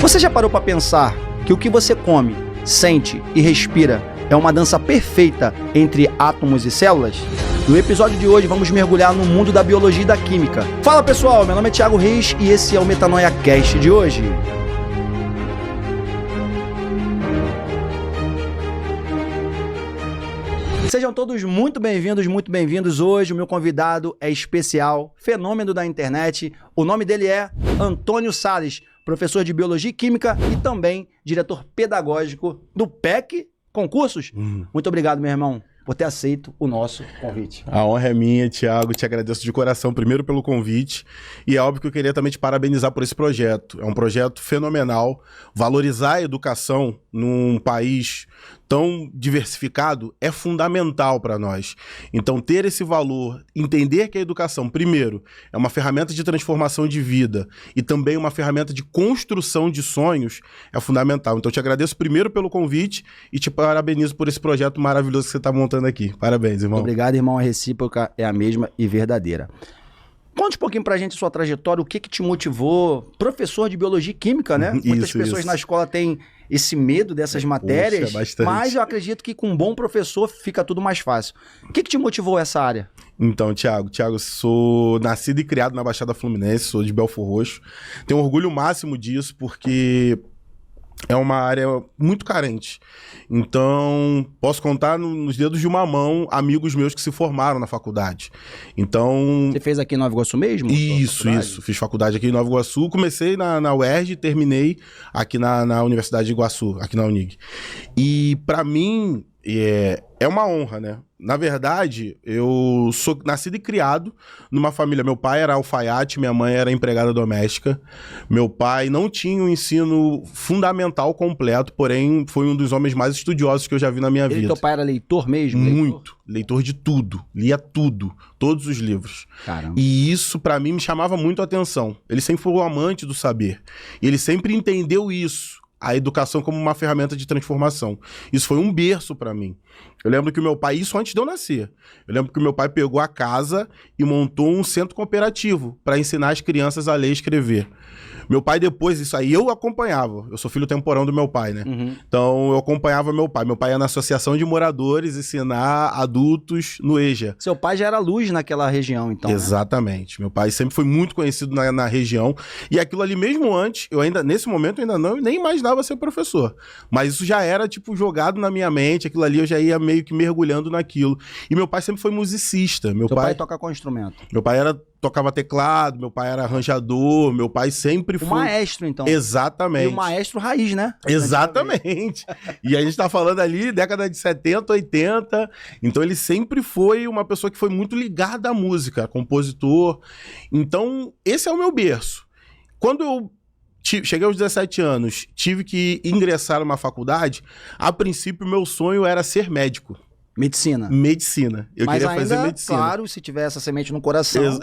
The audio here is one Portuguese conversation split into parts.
Você já parou para pensar que o que você come, sente e respira é uma dança perfeita entre átomos e células? No episódio de hoje vamos mergulhar no mundo da biologia e da química. Fala pessoal, meu nome é Thiago Reis e esse é o Metanoia Cast de hoje. Sejam todos muito bem-vindos. Hoje o meu convidado é especial, fenômeno da internet. O nome dele é Antônio Salles, professor de Biologia e Química e também diretor pedagógico do PEC Concursos. Muito obrigado, meu irmão, por ter aceito o nosso convite. A honra é minha, Thiago. Te agradeço de coração, primeiro pelo convite. E é óbvio que eu queria também te parabenizar por esse projeto. É um projeto fenomenal. Valorizar a educação num país tão diversificado é fundamental para nós. Então, ter esse valor, entender que a educação, primeiro, é uma ferramenta de transformação de vida e também uma ferramenta de construção de sonhos, é fundamental. Então, eu te agradeço primeiro pelo convite e te parabenizo por esse projeto maravilhoso que você está montando aqui. Parabéns, irmão. Obrigado, irmão. A recíproca é a mesma e verdadeira. Conte um pouquinho pra gente a sua trajetória, o que te motivou, professor de Biologia e Química, né? Muitas pessoas na escola têm esse medo dessas matérias, mas eu acredito que com um bom professor fica tudo mais fácil. O que te motivou a essa área? Então, Thiago, sou nascido e criado na Baixada Fluminense, sou de Belfor Roxo. Tenho orgulho máximo disso, porque é uma área muito carente. Então, posso contar nos dedos de uma mão amigos meus que se formaram na faculdade. Então... Você fez aqui em Nova Iguaçu mesmo? Isso. Fiz faculdade aqui em Nova Iguaçu. Comecei na UERJ e terminei aqui na Universidade de Iguaçu, aqui na Unig. E, para mim, é uma honra, né? Na verdade, eu sou nascido e criado numa família. Meu pai era alfaiate, minha mãe era empregada doméstica. Meu pai não tinha um ensino fundamental completo, porém foi um dos homens mais estudiosos que eu já vi na minha vida. Teu pai era leitor mesmo? Muito. Leitor de tudo. Lia tudo. Todos os livros. Caramba. E isso, pra mim, me chamava muito a atenção. Ele sempre foi um amante do saber. E ele sempre entendeu isso. A educação como uma ferramenta de transformação. Isso foi um berço para mim. Eu lembro que o meu pai, isso antes de eu nascer, eu lembro que o meu pai pegou a casa e montou um centro cooperativo para ensinar as crianças a ler e escrever. Meu pai depois, isso aí eu acompanhava. Eu sou filho temporão do meu pai, né? Então eu acompanhava meu pai. Meu pai ia na associação de moradores ensinar adultos no EJA. Seu pai já era luz naquela região, então. Exatamente. Né? Meu pai sempre foi muito conhecido na região. E aquilo ali mesmo antes, nesse momento eu ainda nem imaginava ser professor. Mas isso já era tipo jogado na minha mente, aquilo ali eu já ia meio que mergulhando naquilo. E meu pai sempre foi musicista. Seu pai toca qual instrumento? Meu pai tocava teclado, meu pai era arranjador, meu pai sempre foi... maestro, então. Exatamente. E o maestro raiz, né? Exatamente. E a gente tá falando ali, década de 70, 80, então ele sempre foi uma pessoa que foi muito ligada à música, compositor. Então, esse é o meu berço. Quando eu cheguei aos 17 anos, tive que ingressar numa faculdade, a princípio meu sonho era ser médico. Medicina. Eu queria fazer medicina. Claro, se tiver essa semente no coração.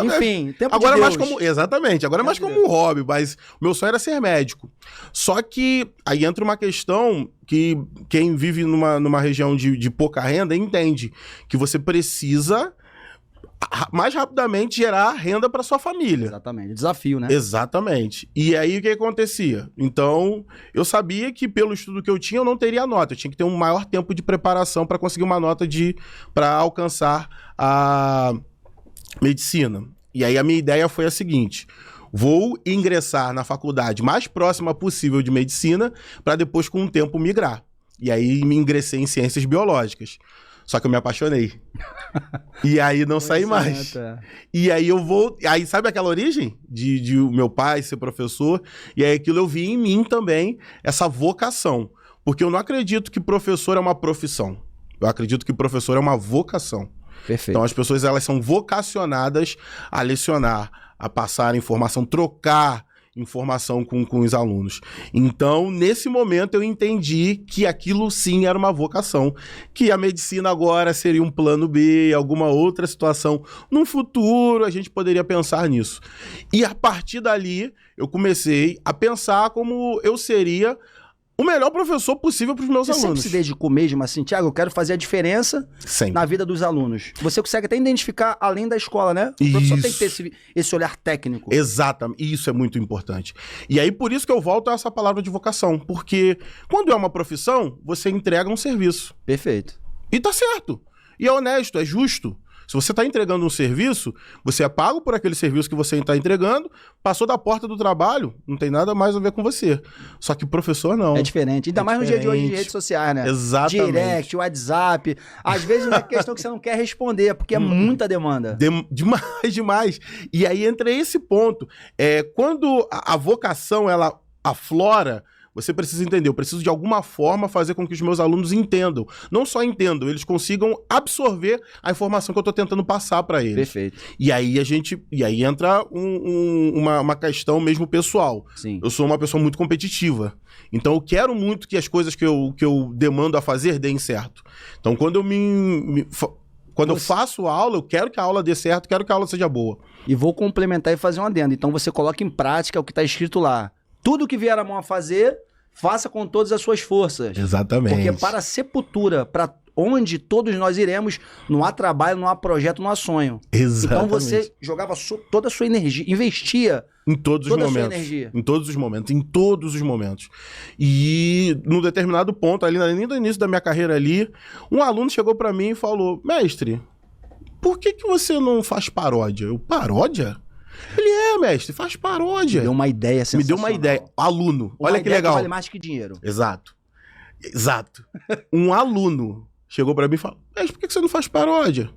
Enfim, tempo agora de é Deus. mais como, exatamente, agora é mais como um hobby, mas o meu sonho era ser médico. Só que aí entra uma questão que quem vive numa região de pouca renda entende que você precisa mais rapidamente gerar renda para sua família. Exatamente, desafio, né? Exatamente. E aí o que acontecia? Então, eu sabia que pelo estudo que eu tinha, eu não teria nota. Eu tinha que ter um maior tempo de preparação para conseguir uma nota para alcançar a medicina. E aí a minha ideia foi a seguinte: vou ingressar na faculdade mais próxima possível de medicina para depois, com o tempo, migrar. E aí me ingressei em ciências biológicas. Só que eu me apaixonei. E aí não saí mais. E aí Aí sabe aquela origem de o meu pai ser professor? E aí aquilo eu vi em mim também, essa vocação. Porque eu não acredito que professor é uma profissão. Eu acredito que professor é uma vocação. Perfeito. Então as pessoas, elas são vocacionadas a lecionar, a passar informação, trocar informação com os alunos. Então, nesse momento, eu entendi que aquilo sim era uma vocação, que a medicina agora seria um plano B, alguma outra situação. No futuro, a gente poderia pensar nisso. E a partir dali, eu comecei a pensar como eu seria o melhor professor possível para os meus Você sempre alunos. se dedicou mesmo assim, Thiago, eu quero fazer a diferença Sempre. na vida dos alunos. Você consegue até identificar além da escola, né? O professor tem que ter esse olhar técnico. Exatamente, isso é muito importante. E aí, por isso que eu volto a essa palavra de vocação, porque quando é uma profissão, você entrega um serviço. Perfeito. E tá certo. E é honesto, é justo. Se você está entregando um serviço, você é pago por aquele serviço que você está entregando, passou da porta do trabalho, não tem nada mais a ver com você. Só que o professor não. É diferente. Ainda mais no dia de hoje de redes sociais, né? Exatamente. Direct, WhatsApp. Às vezes não é questão que você não quer responder, porque é muita demanda. Demais, demais. E aí entra esse ponto. Quando a vocação, ela aflora, você precisa entender, eu preciso de alguma forma fazer com que os meus alunos entendam. Não só entendam, eles consigam absorver a informação que eu estou tentando passar para eles. Perfeito. E aí entra uma questão mesmo pessoal. Sim. Eu sou uma pessoa muito competitiva. Então eu quero muito que as coisas que eu demando a fazer deem certo. Então quando eu faço a aula, eu quero que a aula dê certo, quero que a aula seja boa. E vou complementar e fazer um adendo. Então você coloca em prática o que está escrito lá. Tudo que vier a mão a fazer, faça com todas as suas forças. Exatamente. Porque para a sepultura, para onde todos nós iremos, não há trabalho, não há projeto, não há sonho. Exatamente. Então você jogava toda a sua energia, investia em todos os toda momentos. a sua energia. Em todos os momentos. E num determinado ponto, ali no início da minha carreira ali, um aluno chegou para mim e falou: mestre, por que você não faz paródia? Eu, paródia? Ele mestre, faz paródia. Me deu uma ideia sensacional. Me deu uma ideia. Aluno, olha que legal. Vale mais que dinheiro. Exato. Um aluno chegou pra mim e falou: mas por que você não faz paródia?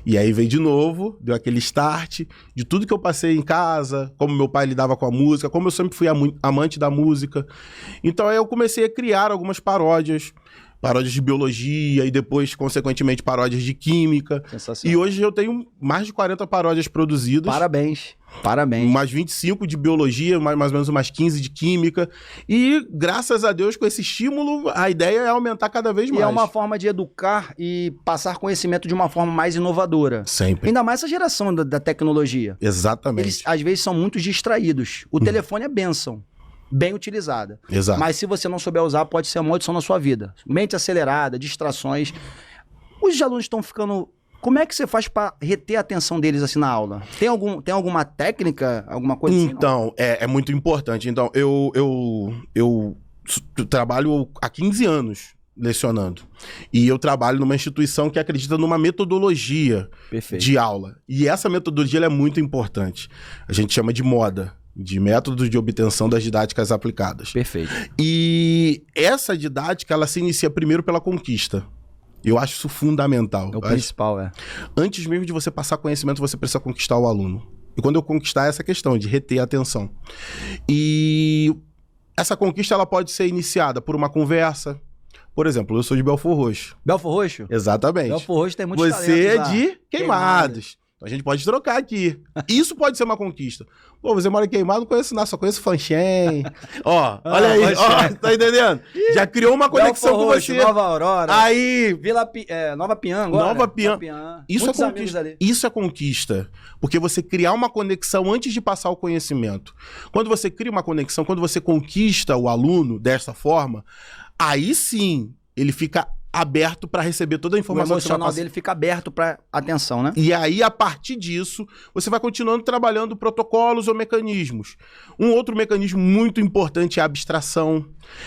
E aí veio de novo, deu aquele start de tudo que eu passei em casa, como meu pai lidava com a música, como eu sempre fui amante da música. Então aí eu comecei a criar algumas paródias de biologia e depois, consequentemente, paródias de química. Sensacional. E hoje eu tenho mais de 40 paródias produzidas. Parabéns. Mais 25 de biologia, mais ou menos umas 15 de química. E, graças a Deus, com esse estímulo, a ideia é aumentar cada vez mais. E é uma forma de educar e passar conhecimento de uma forma mais inovadora. Sempre. Ainda mais essa geração da tecnologia. Exatamente. Eles, às vezes, são muito distraídos. O telefone é bênção. Bem utilizada. Exato. Mas se você não souber usar, pode ser uma maldição na sua vida. Mente acelerada, distrações. Os alunos estão ficando... Como é que você faz para reter a atenção deles assim na aula? Tem alguma técnica, alguma coisa assim? Então, é muito importante. Então, eu trabalho há 15 anos lecionando. E eu trabalho numa instituição que acredita numa metodologia de aula. E essa metodologia ela é muito importante. A gente chama de MODA. De métodos de obtenção das didáticas aplicadas. Perfeito. E essa didática, ela se inicia primeiro pela conquista. Eu acho isso fundamental. É o principal, Antes mesmo de você passar conhecimento, você precisa conquistar o aluno. E quando eu conquistar essa questão de reter a atenção. E essa conquista, ela pode ser iniciada por uma conversa. Por exemplo, eu sou de Belfor Roxo. Belfor Roxo? Exatamente. Belfor Roxo tem muitos talentos. Você é de Queimados. Então a gente pode trocar aqui. Isso pode ser uma conquista. Pô, você mora em Queimado, não conheço nada, só conheço Fanchen. Ó, olha aí, ó, tá entendendo? Já criou uma conexão com você. Nova Aurora. Aí. Nova Piã agora. Nova Piã. Isso é conquista. Isso é conquista. Porque você criar uma conexão antes de passar o conhecimento. Quando você cria uma conexão, quando você conquista o aluno dessa forma, aí sim ele fica aberto para receber toda a informação. O emocional dele fica aberto para atenção, né? E aí, a partir disso, você vai continuando trabalhando protocolos ou mecanismos. Um outro mecanismo muito importante é a abstração.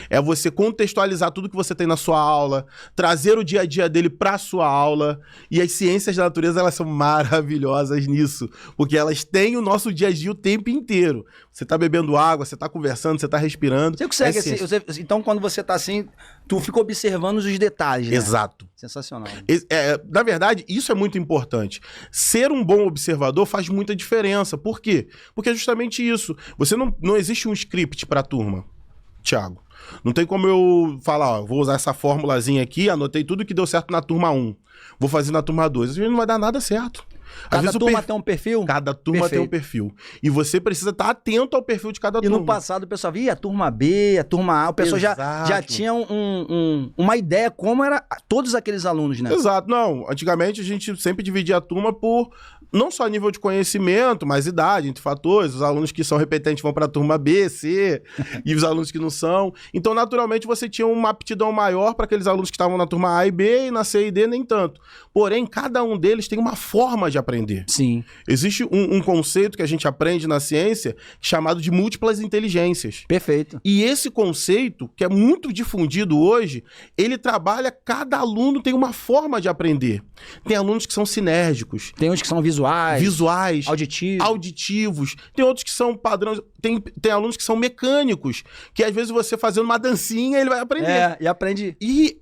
É você contextualizar tudo que você tem na sua aula, trazer o dia a dia dele para a sua aula. E as ciências da natureza, elas são maravilhosas nisso, porque elas têm o nosso dia a dia o tempo inteiro. Você tá bebendo água, você tá conversando, você tá respirando. Você consegue, então, quando você tá assim, tu fica observando os detalhes, né? Exato. Sensacional. Na verdade, isso é muito importante. Ser um bom observador faz muita diferença. Por quê? Porque é justamente isso. Você não existe um script para a turma, Thiago. Não tem como eu falar, ó, vou usar essa formulazinha aqui, anotei tudo que deu certo na turma 1. Vou fazer na turma 2. Às vezes não vai dar nada certo. Cada turma tem um perfil? Cada turma tem um perfil. E você precisa estar atento ao perfil de cada turma. E no passado o pessoal via a turma B, a turma A, o pessoal já tinha uma ideia como era todos aqueles alunos, né? Exato. Não, antigamente a gente sempre dividia a turma por não só nível de conhecimento, mas idade, entre fatores. Os alunos que são repetentes vão para a turma B, C, e os alunos que não são. Então, naturalmente, você tinha uma aptidão maior para aqueles alunos que estavam na turma A e B, e na C e D nem tanto. Porém, cada um deles tem uma forma de aprender. Sim. Existe um conceito que a gente aprende na ciência chamado de múltiplas inteligências. Perfeito. E esse conceito, que é muito difundido hoje, ele trabalha, cada aluno tem uma forma de aprender. Tem alunos que são sinérgicos. Tem uns que são visuais, auditivos. Tem outros que são padrões. Tem alunos que são mecânicos, que às vezes você fazendo uma dancinha, ele vai aprender. E aprende. E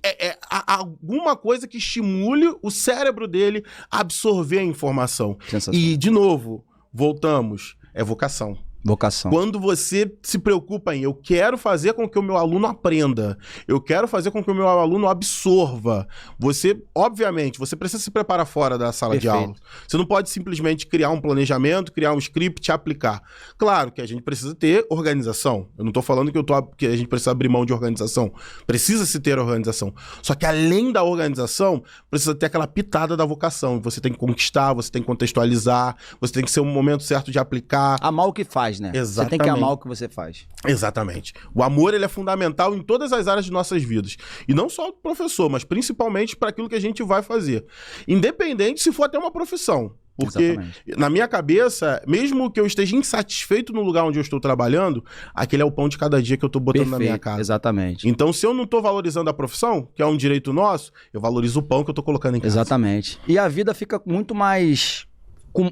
alguma coisa que estimule o cérebro dele a absorver a informação. E, de novo, voltamos, é vocação. Vocação. Quando você se preocupa em eu quero fazer com que o meu aluno aprenda, eu quero fazer com que o meu aluno absorva, você, obviamente, você precisa se preparar fora da sala de aula. Você não pode simplesmente criar um planejamento, criar um script e aplicar. Claro que a gente precisa ter organização. Eu não estou falando que a gente precisa abrir mão de organização. Precisa-se ter organização. Só que além da organização, precisa ter aquela pitada da vocação. Você tem que conquistar, você tem que contextualizar, você tem que ser o momento certo de aplicar. Amar o que faz, né? Exatamente. Você tem que amar o que você faz. Exatamente. O amor, ele é fundamental em todas as áreas de nossas vidas. E não só o professor, mas principalmente para aquilo que a gente vai fazer. Independente se for até uma profissão. Porque, na minha cabeça, mesmo que eu esteja insatisfeito no lugar onde eu estou trabalhando, aquele é o pão de cada dia que eu estou botando na minha casa. Exatamente. Então, se eu não estou valorizando a profissão, que é um direito nosso, eu valorizo o pão que eu estou colocando em casa. Exatamente. E a vida fica muito mais...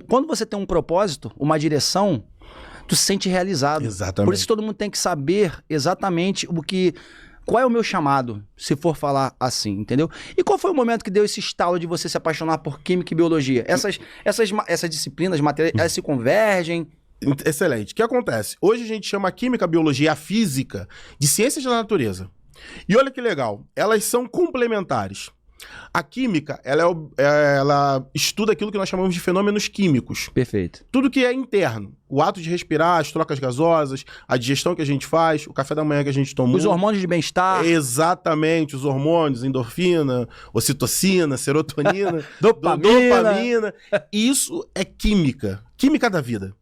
Quando você tem um propósito, uma direção, tu se sente realizado. Exatamente. Por isso todo mundo tem que saber exatamente qual é o meu chamado, se for falar assim, entendeu? E qual foi o momento que deu esse estalo de você se apaixonar por química e biologia? Essas disciplinas, matérias, elas se convergem? Excelente. O que acontece? Hoje a gente chama a química, a biologia e a física de ciências da natureza. E olha que legal, elas são complementares. A química, ela estuda aquilo que nós chamamos de fenômenos químicos. Perfeito. Tudo que é interno. O ato de respirar, as trocas gasosas, a digestão que a gente faz, o café da manhã que a gente tomou. Os hormônios de bem-estar. Exatamente, os hormônios, endorfina, ocitocina, serotonina, dopamina. dopamina. Isso é química. Química da vida.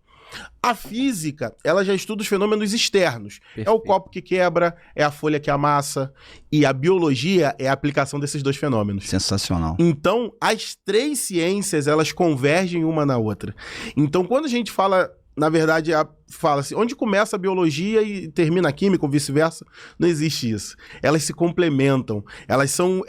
A física, ela já estuda os fenômenos externos. Perfeito. É o copo que quebra, é a folha que amassa. E a biologia é a aplicação desses dois fenômenos. Sensacional. Então, as três ciências, elas convergem uma na outra. Então, quando a gente fala, na verdade, fala assim, onde começa a biologia e termina a química ou vice-versa, não existe isso. Elas se complementam, elas são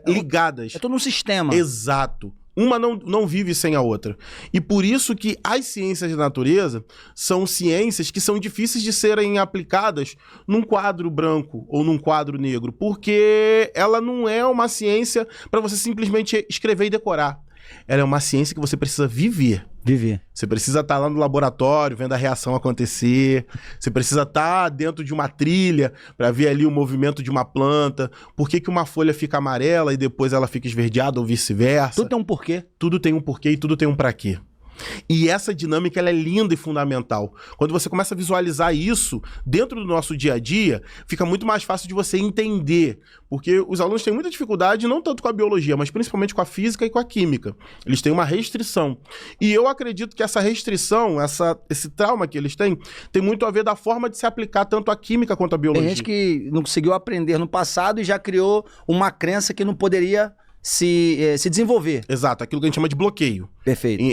ligadas. É todo um sistema. Exato. Uma não vive sem a outra. E por isso que as ciências da natureza são ciências que são difíceis de serem aplicadas num quadro branco ou num quadro negro, porque ela não é uma ciência para você simplesmente escrever e decorar. Ela é uma ciência que você precisa viver. Você precisa estar lá no laboratório, vendo a reação acontecer. Você precisa estar dentro de uma trilha para ver ali o movimento de uma planta. Por que uma folha fica amarela e depois ela fica esverdeada ou vice-versa? Tudo tem um porquê. Tudo tem um porquê e tudo tem um pra quê. E essa dinâmica, ela é linda e fundamental. Quando você começa a visualizar isso dentro do nosso dia a dia, fica muito mais fácil de você entender. Porque os alunos têm muita dificuldade, não tanto com a biologia, mas principalmente com a física e com a química. Eles têm uma restrição. E eu acredito que essa restrição, esse trauma que eles têm, tem muito a ver da forma de se aplicar tanto a química quanto a biologia. Tem gente que não conseguiu aprender no passado e já criou uma crença que não poderia se desenvolver. Exato, aquilo que a gente chama de bloqueio. Perfeito.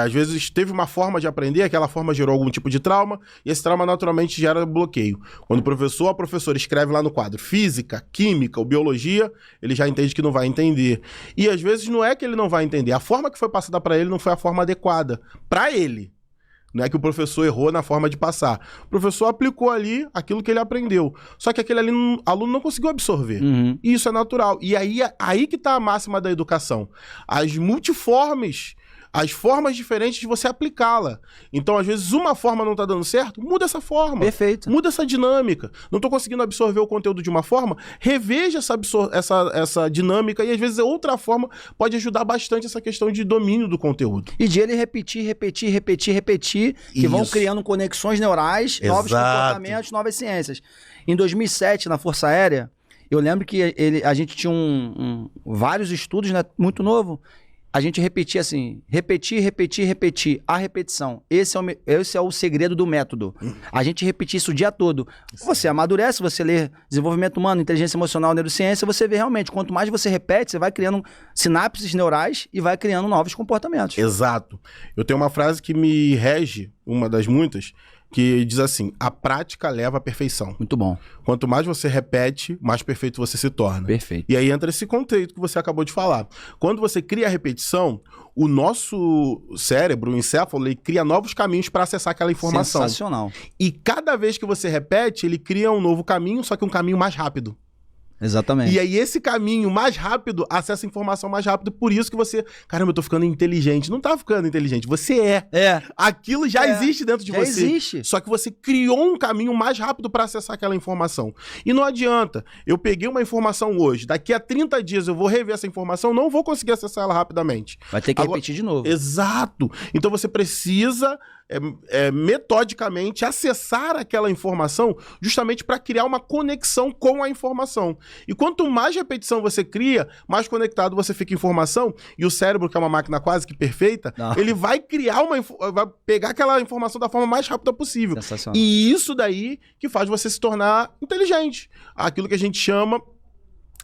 Às vezes teve uma forma de aprender, aquela forma gerou algum tipo de trauma, e esse trauma naturalmente gera bloqueio. Quando o professor ou a professora escreve lá no quadro física, química ou biologia, ele já entende que não vai entender. E às vezes não é que ele não vai entender, a forma que foi passada para ele não foi a forma adequada para ele. Não é que o professor errou na forma de passar. O professor aplicou ali aquilo que ele aprendeu. Só que aquele aluno não conseguiu absorver. Uhum. E isso é natural. E aí que está a máxima da educação. As multiformes, as formas diferentes de você aplicá-la. Então, às vezes, uma forma não está dando certo, muda essa forma. Perfeito. Muda essa dinâmica. Não estou conseguindo absorver o conteúdo de uma forma, reveja essa dinâmica e, às vezes, outra forma pode ajudar bastante essa questão de domínio do conteúdo. E de ele repetir, que vão criando conexões neurais, novos comportamentos, novas ciências. Em 2007, na Força Aérea, eu lembro que a gente tinha vários estudos, né, muito novo. a gente repetir assim, repetir, a repetição. Esse é o segredo do método. A gente repetir isso o dia todo. Você amadurece, você lê desenvolvimento humano, inteligência emocional, neurociência, você vê realmente, quanto mais você repete, você vai criando sinapses neurais e vai criando novos comportamentos. Exato. Eu tenho uma frase que me rege, uma das muitas, que diz assim: a prática leva à perfeição. Muito bom. Quanto mais você repete, mais perfeito você se torna. Perfeito. E aí entra esse conceito que você acabou de falar. Quando você cria a repetição, o nosso cérebro, o encéfalo, ele cria novos caminhos para acessar aquela informação. Sensacional. E cada vez que você repete, ele cria um novo caminho, só que um caminho mais rápido. Exatamente. E aí esse caminho mais rápido acessa a informação mais rápido, por isso que você... Caramba, eu tô ficando inteligente. Não tá ficando inteligente, você é. É. Aquilo já existe dentro de Já você. existe. Só que você criou um caminho mais rápido para acessar aquela informação. E não adianta. Eu peguei uma informação hoje, daqui a 30 dias eu vou rever essa informação, não vou conseguir acessar ela rapidamente. Vai ter que repetir de novo. Exato. Então você precisa metodicamente acessar aquela informação justamente para criar uma conexão com a informação. E quanto mais repetição você cria, mais conectado você fica à informação, e o cérebro, que é uma máquina quase que perfeita, ele vai criar vai pegar aquela informação da forma mais rápida possível. Sensacional. E isso daí que faz você se tornar inteligente. Aquilo que a gente chama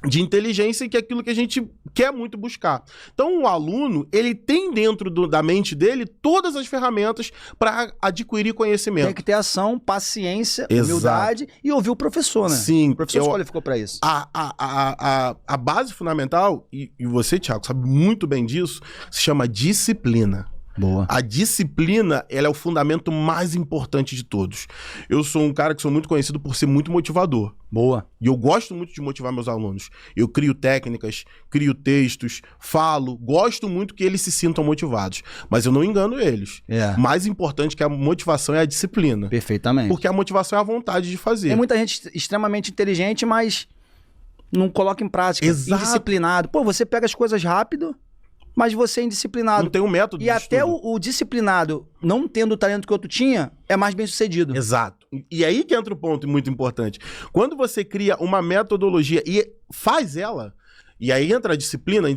de inteligência, e que é aquilo que a gente quer muito buscar. Então, o aluno, ele tem dentro da mente dele todas as ferramentas para adquirir conhecimento. Tem que ter ação, paciência, Exato. humildade e ouvir o professor, né? Sim. O professor se qualificou para isso. A base fundamental, e você, Thiago, sabe muito bem disso, se chama disciplina. Boa. A disciplina, ela é o fundamento mais importante de todos. Eu sou um cara que sou muito conhecido por ser muito motivador. Boa. E eu gosto muito de motivar meus alunos. Eu crio técnicas, crio textos, falo, gosto muito que eles se sintam motivados. Mas eu não engano eles. Mais importante que a motivação é a disciplina. Perfeitamente. Porque a motivação é a vontade de fazer. Tem muita gente extremamente inteligente, mas não coloca em prática. Exato. Indisciplinado. Pô, você pega as coisas rápido, mas você é indisciplinado. Não tem um método E até o disciplinado, não tendo o talento que o outro tinha, é mais bem sucedido. Exato. E aí que entra o ponto muito importante. Quando você cria uma metodologia e faz ela, e aí entra a disciplina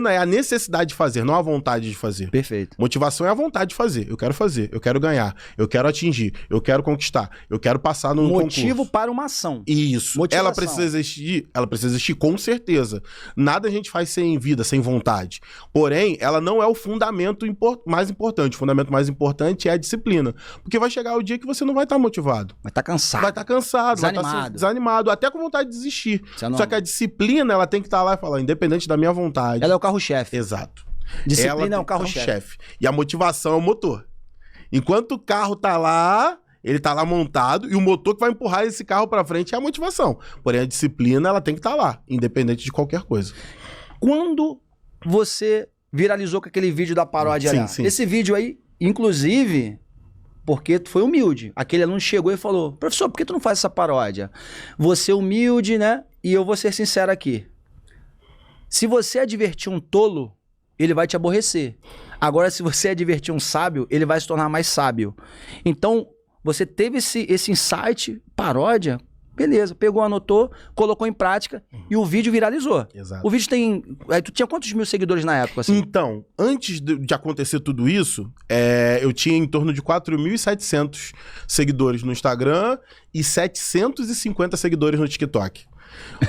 é a necessidade de fazer, não a vontade de fazer. Perfeito. Motivação é a vontade de fazer. Eu quero fazer, eu quero ganhar, eu quero atingir, eu quero conquistar, eu quero passar no Motivo concurso. para uma ação. Isso. Motivação. Ela precisa existir com certeza. Nada a gente faz sem vida, sem vontade. Porém, ela não é o fundamento mais importante. O fundamento mais importante é a disciplina. Porque vai chegar o dia que você não vai estar motivado. Vai estar cansado. Vai estar cansado, Desanimado. vai estar desanimado, até com vontade de desistir. Não. Só que a disciplina, ela tem que estar lá e falar, independente da minha vontade. Ela é o carro-chefe. Exato. Disciplina é o carro-chefe. E a motivação é o motor. Enquanto o carro tá lá, ele tá lá montado, e o motor que vai empurrar esse carro pra frente é a motivação. Porém, a disciplina, ela tem que estar lá, independente de qualquer coisa. Quando você viralizou com aquele vídeo da paródia lá? Sim. Esse vídeo aí, inclusive, porque tu foi humilde. Aquele aluno chegou e falou, professor, por que tu não faz essa paródia? Você é humilde, né? E eu vou ser sincero aqui. Se você advertir um tolo, ele vai te aborrecer. Agora, se você advertir um sábio, ele vai se tornar mais sábio. Então, você teve esse insight, paródia, beleza, pegou, anotou, colocou em prática e o vídeo viralizou. Exato. O vídeo tem... Tu tinha quantos mil seguidores na época? Assim? Então, antes de acontecer tudo isso, eu tinha em torno de 4.700 seguidores no Instagram e 750 seguidores no TikTok.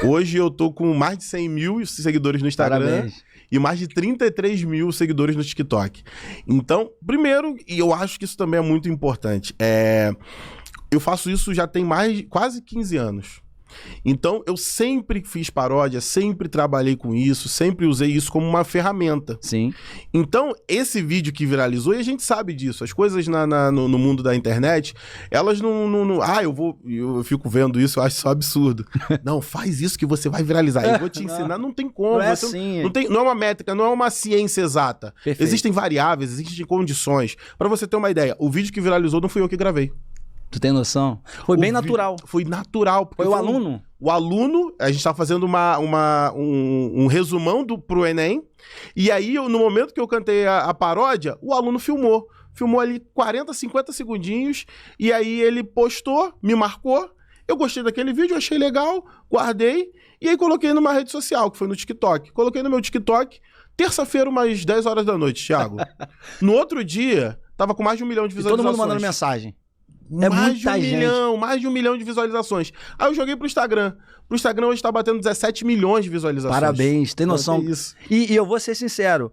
Hoje eu tô com mais de 100 mil seguidores no Instagram. Parabéns. E mais de 33 mil seguidores no TikTok. Então, primeiro, e eu acho que isso também é muito importante, eu faço isso já tem quase 15 anos. Então, eu sempre fiz paródia, sempre trabalhei com isso, sempre usei isso como uma ferramenta. Sim. Então, esse vídeo que viralizou, e a gente sabe disso, as coisas no mundo da internet, elas não eu fico vendo isso, eu acho isso um absurdo. Não, faz isso que você vai viralizar, eu vou te ensinar, não tem como. Não é assim. Não é uma métrica, não é uma ciência exata. Perfeito. Existem variáveis, existem condições. Pra você ter uma ideia, o vídeo que viralizou não fui eu que gravei. Tu tem noção? Foi bem natural. Foi natural. Foi o aluno? O aluno, a gente tá fazendo um resumão pro Enem, e aí, no momento que eu cantei a paródia, o aluno filmou. Filmou ali 40, 50 segundinhos, e aí ele postou, me marcou, eu gostei daquele vídeo, achei legal, guardei, e aí coloquei numa rede social, que foi no TikTok. Coloquei no meu TikTok, Terça-feira, umas 10 horas da noite, Thiago. No outro dia, tava com mais de 1 milhão de E visualizações. todo mundo mandando mensagem. É mais de muita gente. mais de 1 milhão de visualizações. Aí eu joguei pro Instagram. Pro Instagram hoje tá batendo 17 milhões de visualizações. Parabéns, tem noção. É isso. E eu vou ser sincero,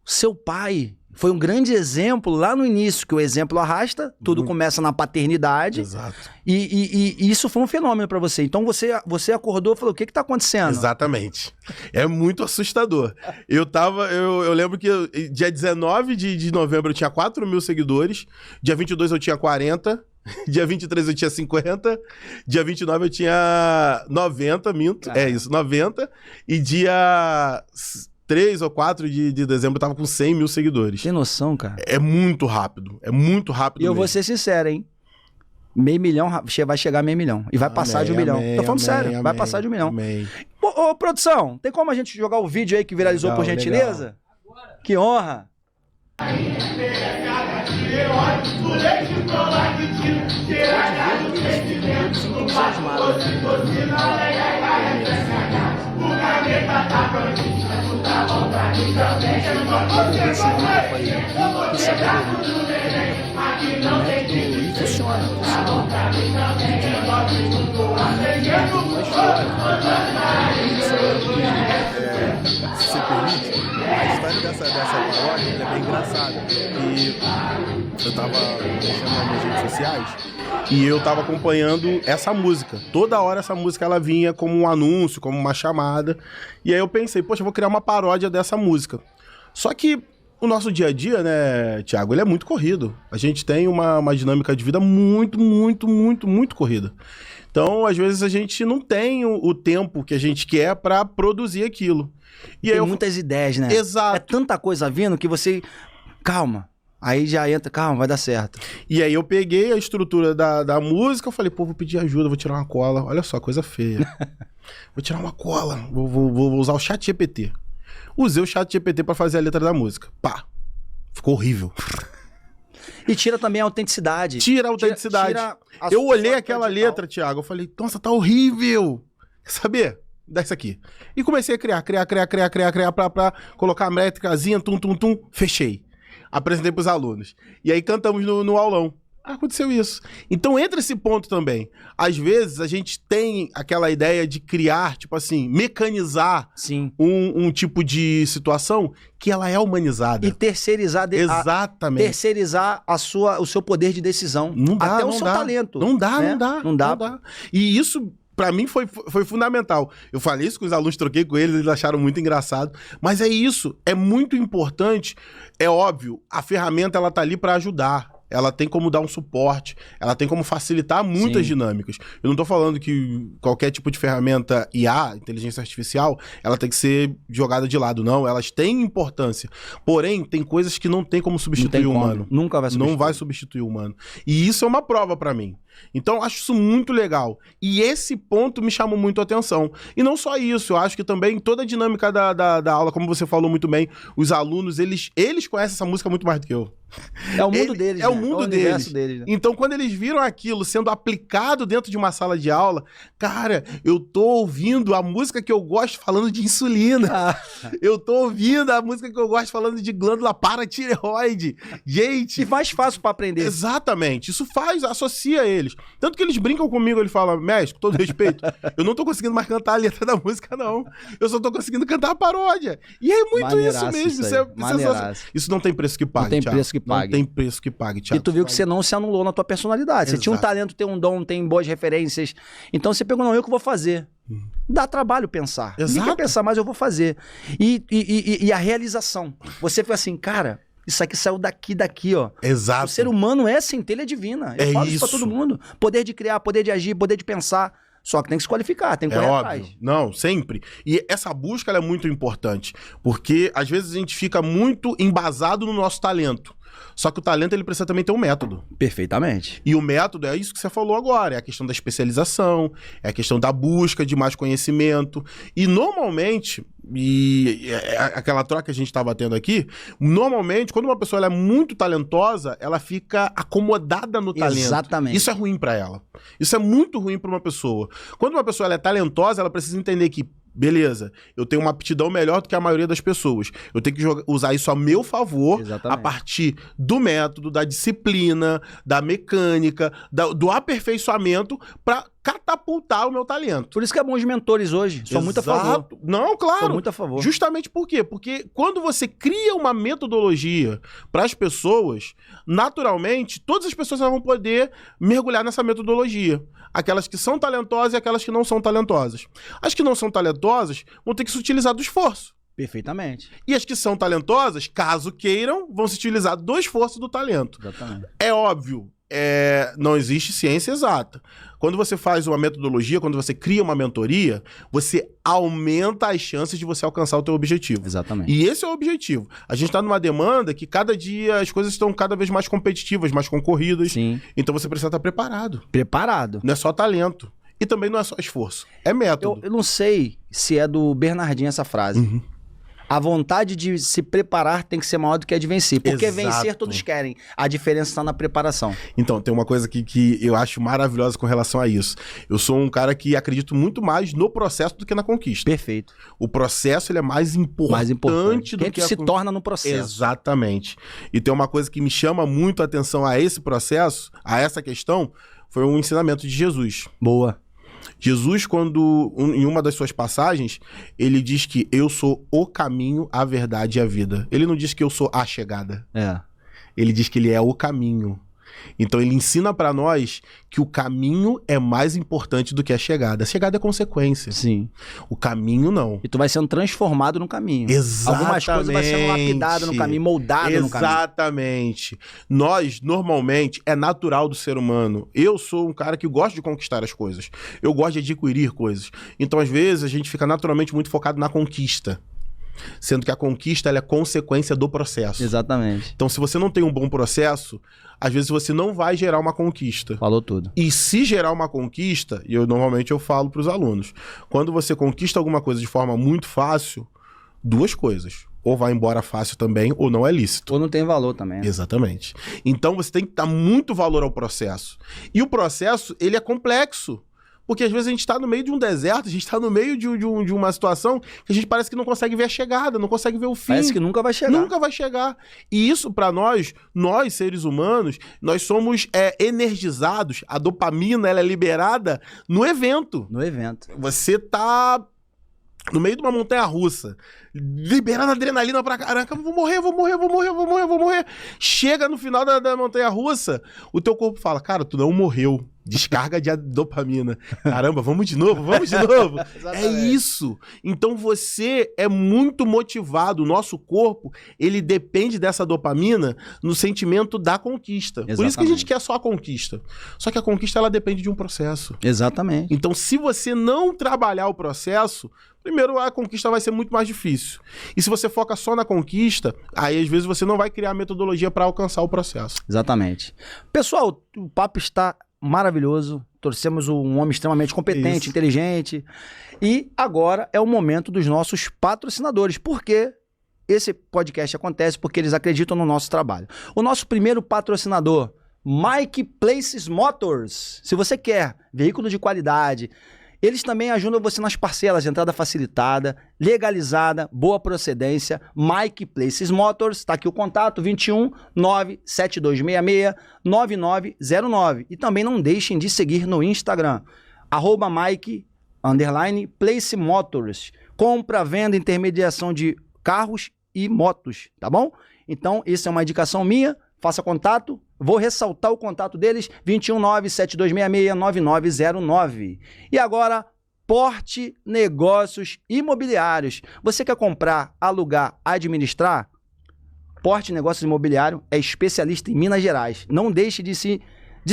seu pai foi um grande exemplo lá no início, que o exemplo arrasta, tudo começa na paternidade, Exato. e isso foi um fenômeno pra você. Então você acordou e falou, o que tá acontecendo? Exatamente. É muito assustador. Eu lembro que dia 19 de novembro eu tinha 4 mil seguidores, dia 22 eu tinha 40, dia 23 eu tinha 50, dia 29 eu tinha 90, minto, Caraca. é isso, 90, e dia 3 ou 4 de dezembro eu tava com 100 mil seguidores. Tem noção, cara? É muito rápido E eu vou mesmo. ser sincero, hein? 500 mil, vai chegar a 500 mil. E vai passar de 1 milhão. Tô falando sério, vai passar de 1 milhão. Amém. Ô, produção, tem como a gente jogar o vídeo aí que viralizou, Legal, por gentileza? Que honra. Se você permite, a história dessa paródia ela é bem engraçada. E eu tava mexendo nas minhas redes sociais e eu tava acompanhando essa música. Toda hora essa música ela vinha como um anúncio, como uma chamada. E aí eu pensei, poxa, eu vou criar uma paródia dessa música. Só que o nosso dia a dia, né, Thiago, ele é muito corrido. A gente tem uma dinâmica de vida muito corrida. Então, às vezes, a gente não tem o tempo que a gente quer pra produzir aquilo. E Tem aí muitas ideias, né? Exato. É tanta coisa vindo que você... Calma. Aí já entra, calma, vai dar certo. E aí eu peguei a estrutura da música, eu falei, pô, vou pedir ajuda, vou tirar uma cola. Olha só, coisa feia. Vou tirar uma cola, vou usar o ChatGPT. Usei o ChatGPT pra fazer a letra da música. Pá. Ficou horrível. E tira também a autenticidade. Tira a autenticidade. Tira a Eu olhei sua aquela digital. letra, Thiago, eu falei, nossa, tá horrível. Quer saber? Dá isso aqui. E comecei a criar pra colocar a métricazinha, tum, fechei. Apresentei pros alunos. E aí cantamos no aulão. Aconteceu isso. Então entra esse ponto também. Às vezes a gente tem aquela ideia de criar, tipo assim, mecanizar Sim. um tipo de situação que ela é humanizada. E terceirizar... Exatamente. Terceirizar o seu poder de decisão. Não dá, até o não seu dá. talento. Não dá, né? não dá. E isso, pra mim, foi fundamental. Eu falei isso com os alunos, troquei com eles acharam muito engraçado. Mas é isso, é muito importante. É óbvio, a ferramenta, ela tá ali pra ajudar. Ela tem como dar um suporte, ela tem como facilitar muitas dinâmicas. Eu não tô falando que qualquer tipo de ferramenta IA, inteligência artificial, ela tem que ser jogada de lado, não. Elas têm importância. Porém, tem coisas que não tem como substituir o humano. Nunca vai substituir. Não vai substituir o humano. E isso é uma prova pra mim. Então, eu acho isso muito legal. E esse ponto me chamou muito a atenção. E não só isso, eu acho que também toda a dinâmica da aula, como você falou muito bem, os alunos, eles conhecem essa música muito mais do que eu. É o mundo deles, É o né? mundo universo deles. né? Então, quando eles viram aquilo sendo aplicado dentro de uma sala de aula, cara, eu tô ouvindo a música que eu gosto falando de insulina. Eu tô ouvindo a música que eu gosto falando de glândula paratireoide. Gente... E mais fácil pra aprender. Exatamente. Isso associa eles. Tanto que eles brincam comigo, ele fala, mestre, com todo respeito, eu não tô conseguindo mais cantar a letra da música, não. Eu só tô conseguindo cantar a paródia. E é muito Maneiraço isso mesmo. isso aí. Maneiraço. Isso não tem preço que pague, Não tem Thiago. preço que pague. Não tem preço que pague, E Thiago. tu viu que você não se anulou na tua personalidade. Você tinha um Exato. talento, tem um dom, tem boas referências. Então você pegou, não, eu que vou fazer. Dá trabalho pensar. Ninguém Exato. quer pensar, mas eu vou fazer. E a realização. Você foi assim, cara, isso aqui saiu daqui, ó. Exato. O ser humano é centelha divina. Eu É falo isso pra isso. todo mundo. Poder de criar, poder de agir, poder de pensar. Só que tem que se qualificar, tem que É correr óbvio. atrás. Não, sempre. E essa busca ela é muito importante. Porque, às vezes, a gente fica muito embasado no nosso talento. Só que o talento, ele precisa também ter um método. Perfeitamente. E o método é isso que você falou agora. É a questão da especialização, é a questão da busca de mais conhecimento. E, normalmente, aquela troca que a gente estava tendo aqui, normalmente, quando uma pessoa ela é muito talentosa, ela fica acomodada no talento. Exatamente. Isso é ruim para ela. Isso é muito ruim para uma pessoa. Quando uma pessoa ela é talentosa, ela precisa entender que Beleza, eu tenho uma aptidão melhor do que a maioria das pessoas. Eu tenho que usar isso a meu favor, Exatamente. a partir do método, da disciplina, da mecânica, do aperfeiçoamento para catapultar o meu talento. Por isso que é bom os mentores hoje. Sou muito a favor. Exato. Não, claro. Sou muito a favor. Justamente por quê? Porque quando você cria uma metodologia para as pessoas, naturalmente, todas as pessoas vão poder mergulhar nessa metodologia. Aquelas que são talentosas e aquelas que não são talentosas. As que não são talentosas vão ter que se utilizar do esforço. Perfeitamente. E as que são talentosas, caso queiram, vão se utilizar do esforço e do talento. Exatamente. É óbvio, não existe ciência exata. Quando você faz uma metodologia, quando você cria uma mentoria, você aumenta as chances de você alcançar o teu objetivo. Exatamente. E esse é o objetivo. A gente está numa demanda que cada dia as coisas estão cada vez mais competitivas, mais concorridas. Sim. Então você precisa estar preparado. Preparado. Não é só talento. E também não é só esforço. É método. Eu não sei se é do Bernardinho essa frase. Uhum. A vontade de se preparar tem que ser maior do que a de vencer. Porque Exato. vencer todos querem. A diferença está na preparação. Então, tem uma coisa que eu acho maravilhosa com relação a isso. Eu sou um cara que acredito muito mais no processo do que na conquista. Perfeito. O processo ele é mais importante, Mais importante. do Quem que se torna no processo. Exatamente. E tem uma coisa que me chama muito a atenção a esse processo, a essa questão, foi um ensinamento de Jesus. Boa. Jesus, em uma das suas passagens, ele diz que eu sou o caminho, a verdade e a vida. Ele não diz que eu sou a chegada. É. Ele diz que ele é o caminho. Então ele ensina pra nós que o caminho é mais importante do que a chegada. A chegada é consequência. Sim. O caminho não. E tu vai sendo transformado no caminho. Exatamente. Algumas coisas vai sendo lapidado no caminho, moldado no caminho. Exatamente. Nós, normalmente, é natural do ser humano. Eu sou um cara que gosta de conquistar as coisas. Eu gosto de adquirir coisas. Então, às vezes, a gente fica naturalmente muito focado na conquista. Sendo que a conquista ela é consequência do processo. Exatamente. Então, se você não tem um bom processo, às vezes você não vai gerar uma conquista. Falou tudo. E se gerar uma conquista, e normalmente eu falo para os alunos, quando você conquista alguma coisa de forma muito fácil, duas coisas. Ou vai embora fácil também, ou não é lícito. Ou não tem valor também. Né? Exatamente. Então você tem que dar muito valor ao processo. E o processo, ele é complexo. Porque às vezes a gente está no meio de um deserto, a gente está no meio de uma situação que a gente parece que não consegue ver a chegada, não consegue ver o fim. Parece que nunca vai chegar. Nunca vai chegar. E isso, para nós seres humanos, nós somos energizados, a dopamina ela é liberada no evento. No evento. Você tá no meio de uma montanha-russa, liberando adrenalina pra caraca, vou morrer. Chega no final da montanha-russa, o teu corpo fala, cara, tu não morreu. Descarga de dopamina. Caramba, vamos de novo. É isso. Então você é muito motivado. O nosso corpo, ele depende dessa dopamina no sentimento da conquista. Exatamente. Por isso que a gente quer só a conquista. Só que a conquista, ela depende de um processo. Exatamente. Então, se você não trabalhar o processo, primeiro a conquista vai ser muito mais difícil. E se você foca só na conquista, aí às vezes você não vai criar metodologia para alcançar o processo. Exatamente. Pessoal, o papo está maravilhoso. Torcemos um homem extremamente competente, Isso. inteligente. E agora é o momento dos nossos patrocinadores. Por quê? Esse podcast acontece porque eles acreditam no nosso trabalho. O nosso primeiro patrocinador, Mike Places Motors. Se você quer veículo de qualidade, eles também ajudam você nas parcelas, entrada facilitada, legalizada, boa procedência. Mike Places Motors, está aqui o contato, 21 97266 9909. E também não deixem de seguir no Instagram, @Mike_Place Motors. Compra, venda, intermediação de carros e motos, tá bom? Então, isso é uma indicação minha. Faça contato, vou ressaltar o contato deles, 21 97266 9909. E agora, Porte Negócios Imobiliários. Você quer comprar, alugar, administrar? Porte Negócios Imobiliário é especialista em Minas Gerais. Não deixe de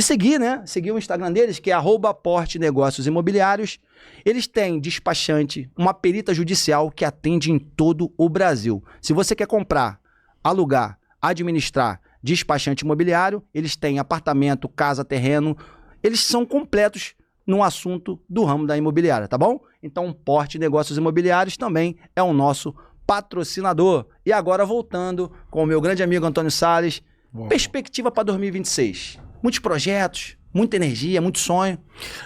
seguir, né? Seguir o Instagram deles, que é @Porte Negócios Imobiliários. Eles têm despachante, uma perita judicial que atende em todo o Brasil. Se você quer comprar, alugar, administrar, despachante imobiliário, eles têm apartamento, casa, terreno, eles são completos no assunto do ramo da imobiliária, tá bom? Então, Porte Negócios Imobiliários também é o nosso patrocinador. E agora, voltando com o meu grande amigo Antônio Salles, perspectiva para 2026. Muitos projetos, muita energia, muito sonho.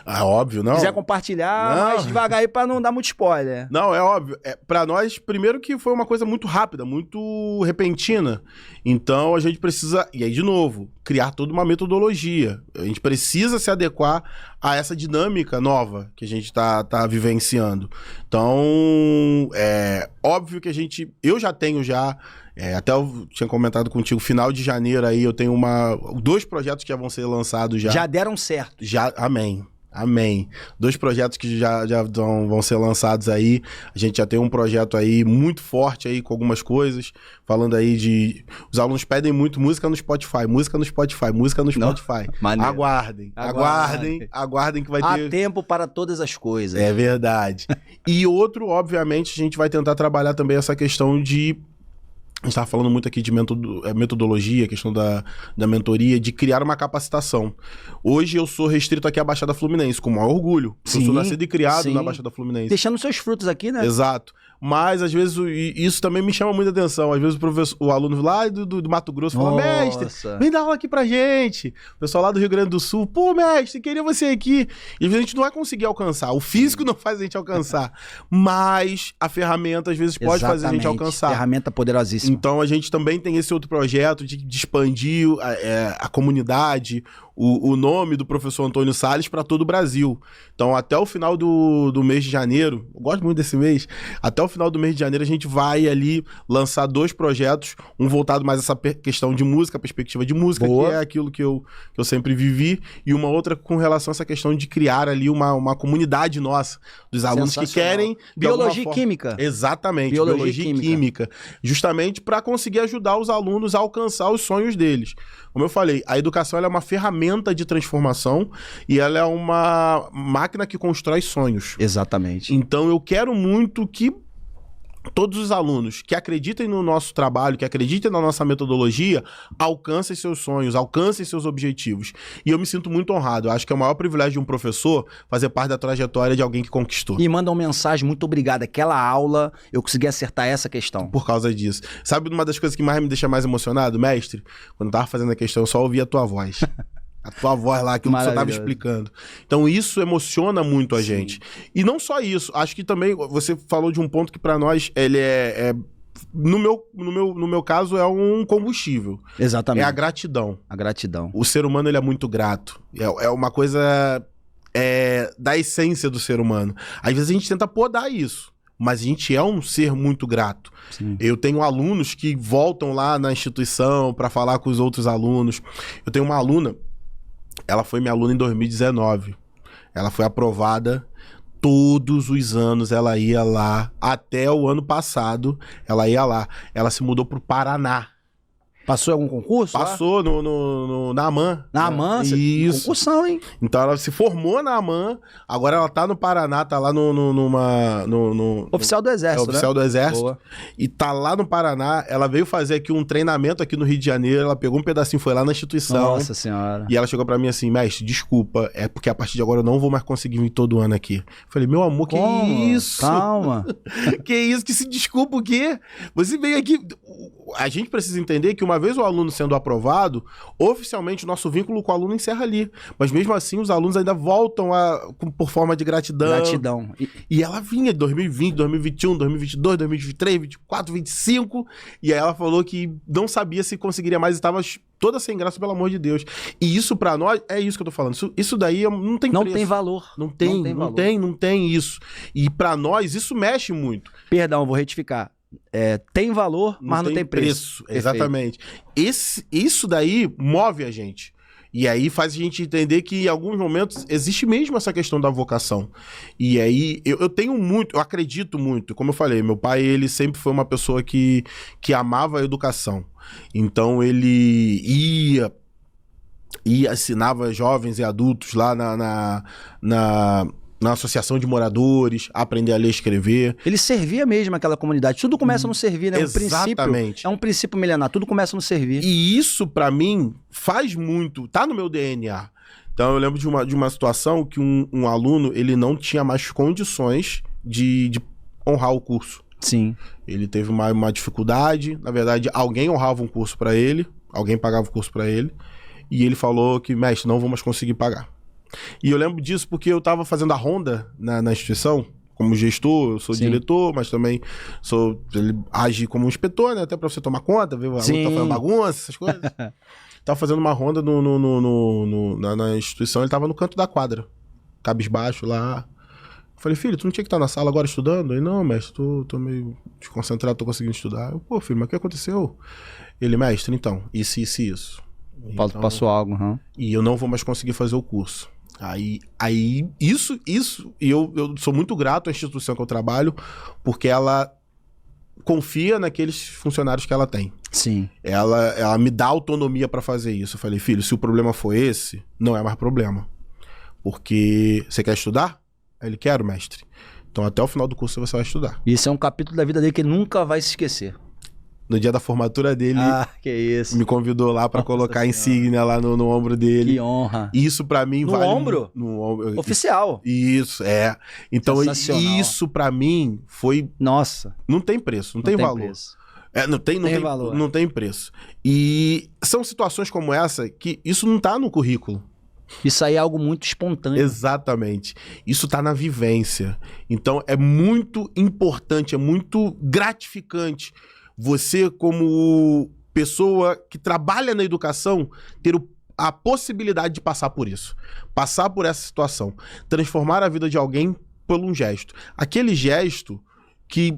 Ah, óbvio, não. Se quiser compartilhar, Não. mais devagar aí pra não dar muito spoiler. Não, é óbvio. Pra nós, primeiro que foi uma coisa muito rápida, muito repentina. Então a gente precisa, e aí de novo, criar toda uma metodologia. A gente precisa se adequar a essa dinâmica nova que a gente tá vivenciando. Então, é óbvio que eu já tenho até eu tinha comentado contigo, final de janeiro aí eu tenho 2 projetos que já vão ser lançados já. Já deram certo. Amém. Amém. 2 projetos que já vão ser lançados aí. A gente já tem um projeto aí muito forte aí com algumas coisas. Falando aí de... Os alunos pedem muito música no Spotify. Música no Spotify. Música no Spotify. Maneiro. Aguardem que vai Há ter... tempo para todas as coisas. É verdade. E outro, obviamente, a gente vai tentar trabalhar também essa questão de... A gente estava falando muito aqui de metodologia, questão da mentoria, de criar uma capacitação. Hoje eu sou restrito aqui à Baixada Fluminense, com o maior orgulho. Sim, eu sou nascido e criado sim. na Baixada Fluminense. Deixando seus frutos aqui, né? Exato. Mas, às vezes, isso também me chama muita atenção. Às vezes, o aluno lá do Mato Grosso fala, mestre, vem dar aula aqui pra gente. O pessoal lá do Rio Grande do Sul, pô, mestre, queria você aqui. E às vezes a gente não vai conseguir alcançar. O físico não faz a gente alcançar. Mas a ferramenta, às vezes, pode fazer a gente alcançar. Ferramenta poderosíssima. Então, a gente também tem esse outro projeto de expandir a comunidade, o nome do professor Antônio Salles para todo o Brasil. Então, até o final do mês de janeiro, eu gosto muito desse mês, até o final do mês de janeiro a gente vai ali lançar 2 projetos, um voltado mais a essa questão de música, perspectiva de música, Boa. que é aquilo que eu sempre vivi, e uma outra com relação a essa questão de criar ali uma comunidade nossa, dos alunos que querem... Biologia e química. Exatamente, biologia e química. Justamente para conseguir ajudar os alunos a alcançar os sonhos deles. Como eu falei, a educação ela é uma ferramenta de transformação e ela é uma máquina que constrói sonhos. Exatamente. Então eu quero muito que todos os alunos que acreditem no nosso trabalho, que acreditem na nossa metodologia, alcancem seus sonhos, alcancem seus objetivos. E eu me sinto muito honrado. Eu acho que é o maior privilégio de um professor fazer parte da trajetória de alguém que conquistou. E mandam mensagem, muito obrigado. Aquela aula, eu consegui acertar essa questão. Por causa disso. Sabe uma das coisas que mais me deixa mais emocionado, mestre? Quando eu tava fazendo a questão, eu só ouvia a tua voz. A tua voz lá, aquilo que você estava explicando. Então isso emociona muito a gente. E não só isso, acho que também você falou de um ponto que para nós ele no meu caso é um combustível. Exatamente. É a gratidão. A gratidão. O ser humano ele é muito grato. É uma coisa da essência do ser humano. Às vezes a gente tenta podar isso. Mas a gente é um ser muito grato. Sim. Eu tenho alunos que voltam lá na instituição para falar com os outros alunos. Eu tenho uma aluna, ela foi minha aluna em 2019. Ela foi aprovada todos os anos, ela ia lá. Até o ano passado, ela ia lá. Ela se mudou pro Paraná. Passou em algum concurso? Passou na AMAN. Na AMAN? Isso. Concursão, hein? Então ela se formou na AMAN, agora ela tá no Paraná, tá lá Oficial do Exército, oficial do Exército. Boa. E tá lá no Paraná, ela veio fazer aqui um treinamento aqui no Rio de Janeiro, ela pegou um pedacinho, foi lá na instituição. Nossa Senhora. E ela chegou pra mim assim, mestre, desculpa, é porque a partir de agora eu não vou mais conseguir vir todo ano aqui. Eu falei, meu amor, que isso? Calma. Que isso? Que se desculpa o quê? Você veio aqui... A gente precisa entender que uma vez o aluno sendo aprovado, oficialmente o nosso vínculo com o aluno encerra ali. Mas mesmo assim, os alunos ainda voltam por forma de gratidão. Gratidão. E ela vinha de 2020, 2021, 2022, 2023, 2024, 2025. E aí ela falou que não sabia se conseguiria mais, estava toda sem graça, pelo amor de Deus. E isso pra nós, é isso que eu tô falando. Isso daí não tem preço. Não tem valor. Não tem isso. E pra nós, isso mexe muito. Perdão, vou retificar. Tem valor, mas não tem preço. Exatamente. Isso daí move a gente. E aí faz a gente entender que em alguns momentos existe mesmo essa questão da vocação. E aí eu acredito muito. Como eu falei, meu pai ele sempre foi uma pessoa que amava a educação. Então ele ia ensinava jovens e adultos lá na associação de moradores, aprender a ler e escrever. Ele servia mesmo aquela comunidade. Tudo começa no servir, né? Exatamente. É um princípio milenar. Tudo começa no servir. E isso, pra mim, faz muito. Tá no meu DNA. Então, eu lembro de uma situação que um aluno, ele não tinha mais condições de honrar o curso. Sim. Ele teve uma dificuldade. Na verdade, alguém honrava um curso pra ele. Alguém pagava o curso pra ele. E ele falou que, mestre, não vamos conseguir pagar. E eu lembro disso porque eu tava fazendo a ronda na instituição, como gestor, eu sou diretor, mas também ele age como um inspetor, né? Até pra você tomar conta, ver a tá fazendo bagunça, essas coisas. Tava fazendo uma ronda na instituição, ele tava no canto da quadra, cabisbaixo lá. Eu falei, filho, tu não tinha que estar na sala agora estudando? Ele, não, mestre, tô meio desconcentrado, tô conseguindo estudar. Eu, pô, filho, mas o que aconteceu? Ele, mestre, então, isso. Então, passou algo, E eu não vou mais conseguir fazer o curso. Aí isso, e eu sou muito grato à instituição que eu trabalho, porque ela confia naqueles funcionários que ela tem. Sim. Ela me dá autonomia para fazer isso. Eu falei, filho, se o problema for esse, não é mais problema. Porque você quer estudar? Aí ele, quero, mestre. Então até o final do curso você vai estudar. Isso é um capítulo da vida dele que ele nunca vai se esquecer. No dia da formatura dele, que isso. me convidou lá pra colocar a insígnia lá no ombro dele. Que honra. Isso pra mim vale... Ombro? No ombro? Oficial. Isso, é. Então isso pra mim foi... Nossa. Não tem preço, não tem valor. Preço. Não tem valor. Não tem preço. E são situações como essa que isso não tá no currículo. Isso aí é algo muito espontâneo. Exatamente. Isso tá na vivência. Então é muito importante, é muito gratificante você, como pessoa que trabalha na educação, ter a possibilidade de passar por isso. Passar por essa situação. Transformar a vida de alguém por um gesto. Aquele gesto que,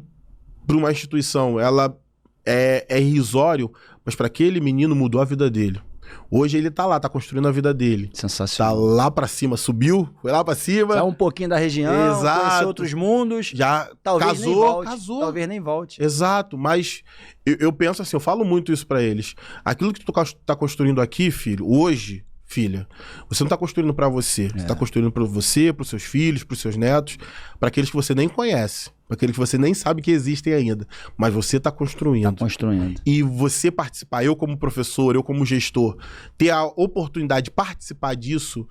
para uma instituição, ela é irrisório, mas para aquele menino mudou a vida dele. Hoje ele tá lá, tá construindo a vida dele. Sensacional. Tá lá pra cima, subiu, foi lá pra cima. Saiu um pouquinho da região, conheceu outros mundos. Já talvez casou. Talvez nem volte. Exato, mas eu penso assim, eu falo muito isso pra eles. Aquilo que tu tá construindo aqui, filho, hoje, filha, você não tá construindo pra você. Você tá construindo pra você, pros seus filhos, pros seus netos, pra aqueles que você nem conhece. Para aqueles que você nem sabe que existem ainda. Mas você está construindo. Está construindo. E você participar, eu como professor, eu como gestor, ter a oportunidade de participar disso,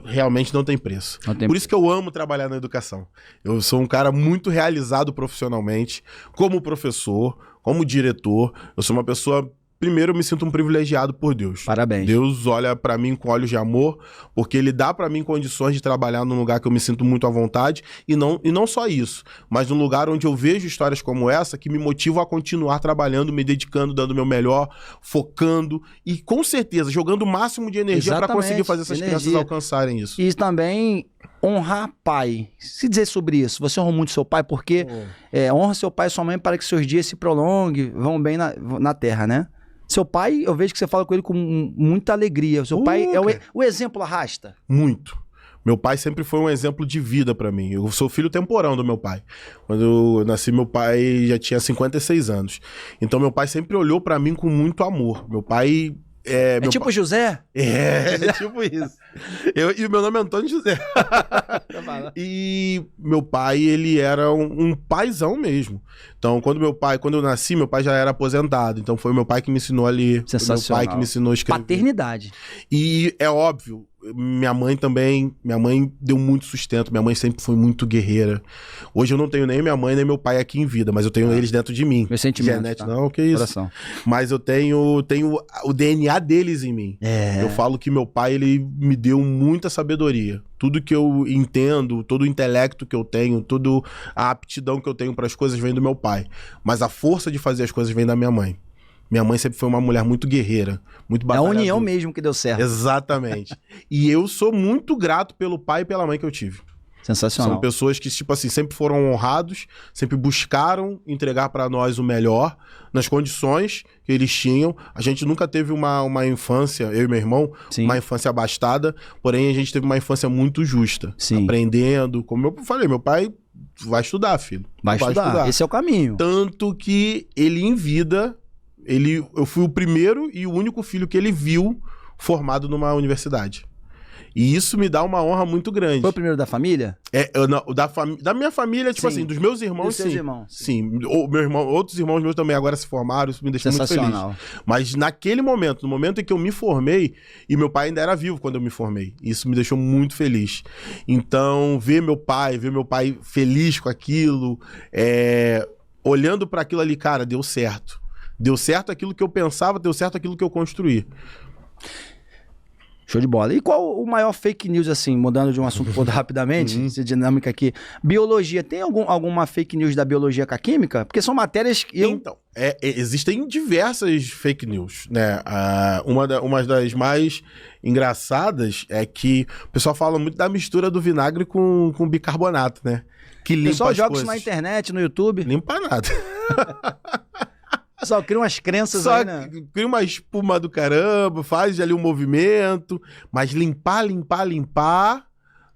realmente não tem preço. Por isso que eu amo trabalhar na educação. Eu sou um cara muito realizado profissionalmente, como professor, como diretor. Eu sou uma pessoa... Primeiro, eu me sinto um privilegiado por Deus. Parabéns. Deus olha pra mim com olhos de amor, porque Ele dá pra mim condições de trabalhar num lugar que eu me sinto muito à vontade, e não só isso, mas num lugar onde eu vejo histórias como essa que me motivam a continuar trabalhando, me dedicando, dando o meu melhor, focando e, com certeza, jogando o máximo de energia para conseguir fazer essas crianças alcançarem isso. E também honrar pai. Se dizer sobre isso, você honra muito seu pai, porque honra seu pai e sua mãe para que seus dias se prolonguem, vão bem na terra, né? Seu pai, eu vejo que você fala com ele com muita alegria. Seu pai é o exemplo arrasta? Muito. Meu pai sempre foi um exemplo de vida pra mim. Eu sou filho temporão do meu pai. Quando eu nasci, meu pai já tinha 56 anos. Então, meu pai sempre olhou pra mim com muito amor. Meu pai... É tipo José? É tipo isso. E o meu nome é Antônio José. E meu pai, ele era um paizão mesmo. Então, quando eu nasci, meu pai já era aposentado. Então, foi meu pai que me ensinou a ler. Sensacional. Foi meu pai que me ensinou a escrever. Paternidade. E é óbvio, minha mãe também, minha mãe deu muito sustento, minha mãe sempre foi muito guerreira. Hoje eu não tenho nem minha mãe nem meu pai aqui em vida, mas eu tenho eles dentro de mim. Meu sentimento, genética, não, que isso. Coração. Mas eu tenho o DNA deles em mim. Eu falo que meu pai, ele me deu muita sabedoria. Tudo que eu entendo, todo o intelecto que eu tenho, toda a aptidão que eu tenho para as coisas vem do meu pai. Mas a força de fazer as coisas vem da minha mãe. Minha mãe sempre foi uma mulher muito guerreira, muito batalhadora. É a união mesmo que deu certo. Exatamente. E eu sou muito grato pelo pai e pela mãe que eu tive. Sensacional. São pessoas que, tipo assim, sempre foram honrados, sempre buscaram entregar pra nós o melhor, nas condições que eles tinham. A gente nunca teve uma infância, eu e meu irmão, uma infância abastada, porém a gente teve uma infância muito justa. Sim. Aprendendo, como eu falei, meu pai vai estudar, filho. Vai estudar. Esse é o caminho. Tanto que ele, em vida... eu fui o primeiro e o único filho que ele viu formado numa universidade. E isso me dá uma honra muito grande. Foi o primeiro da família? Da minha família, tipo assim, dos meus irmãos, dos seus irmãos. Sim. Outros irmãos meus também agora se formaram, isso me deixou muito feliz. Mas naquele momento, no momento em que eu me formei, e meu pai ainda era vivo quando eu me formei, isso me deixou muito feliz. Então, ver meu pai feliz com aquilo, olhando para aquilo ali, cara, deu certo. Deu certo aquilo que eu pensava, deu certo aquilo que eu construí. Show de bola. E qual o maior fake news, assim, mudando de um assunto todo rapidamente, essa dinâmica aqui? Biologia, tem alguma fake news da biologia com a química? Porque são matérias que Então, existem diversas fake news, né? Uma das mais engraçadas é que o pessoal fala muito da mistura do vinagre com bicarbonato, né? Que limpa pessoal as joga coisas. isso na internet, no YouTube. Limpa nada. Só cria umas crenças Só aí, né? cria uma espuma do caramba, faz ali um movimento, mas limpar,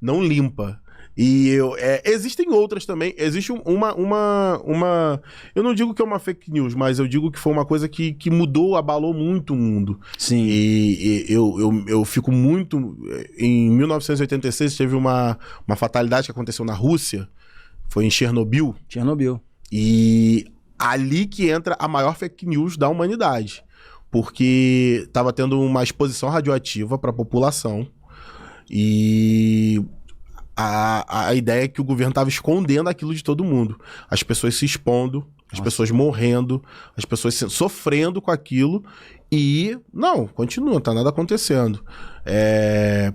não limpa. E existem outras também. Existe uma. Eu não digo que é uma fake news, mas eu digo que foi uma coisa que mudou, abalou muito o mundo. Sim. E eu fico muito. Em 1986 teve uma fatalidade que aconteceu na Rússia. Foi em Chernobyl. E ali que entra a maior fake news da humanidade. Porque estava tendo uma exposição radioativa para a população. E a ideia é que o governo estava escondendo aquilo de todo mundo. As pessoas se expondo, as pessoas morrendo, as pessoas sofrendo com aquilo. E não, continua, não tá nada acontecendo.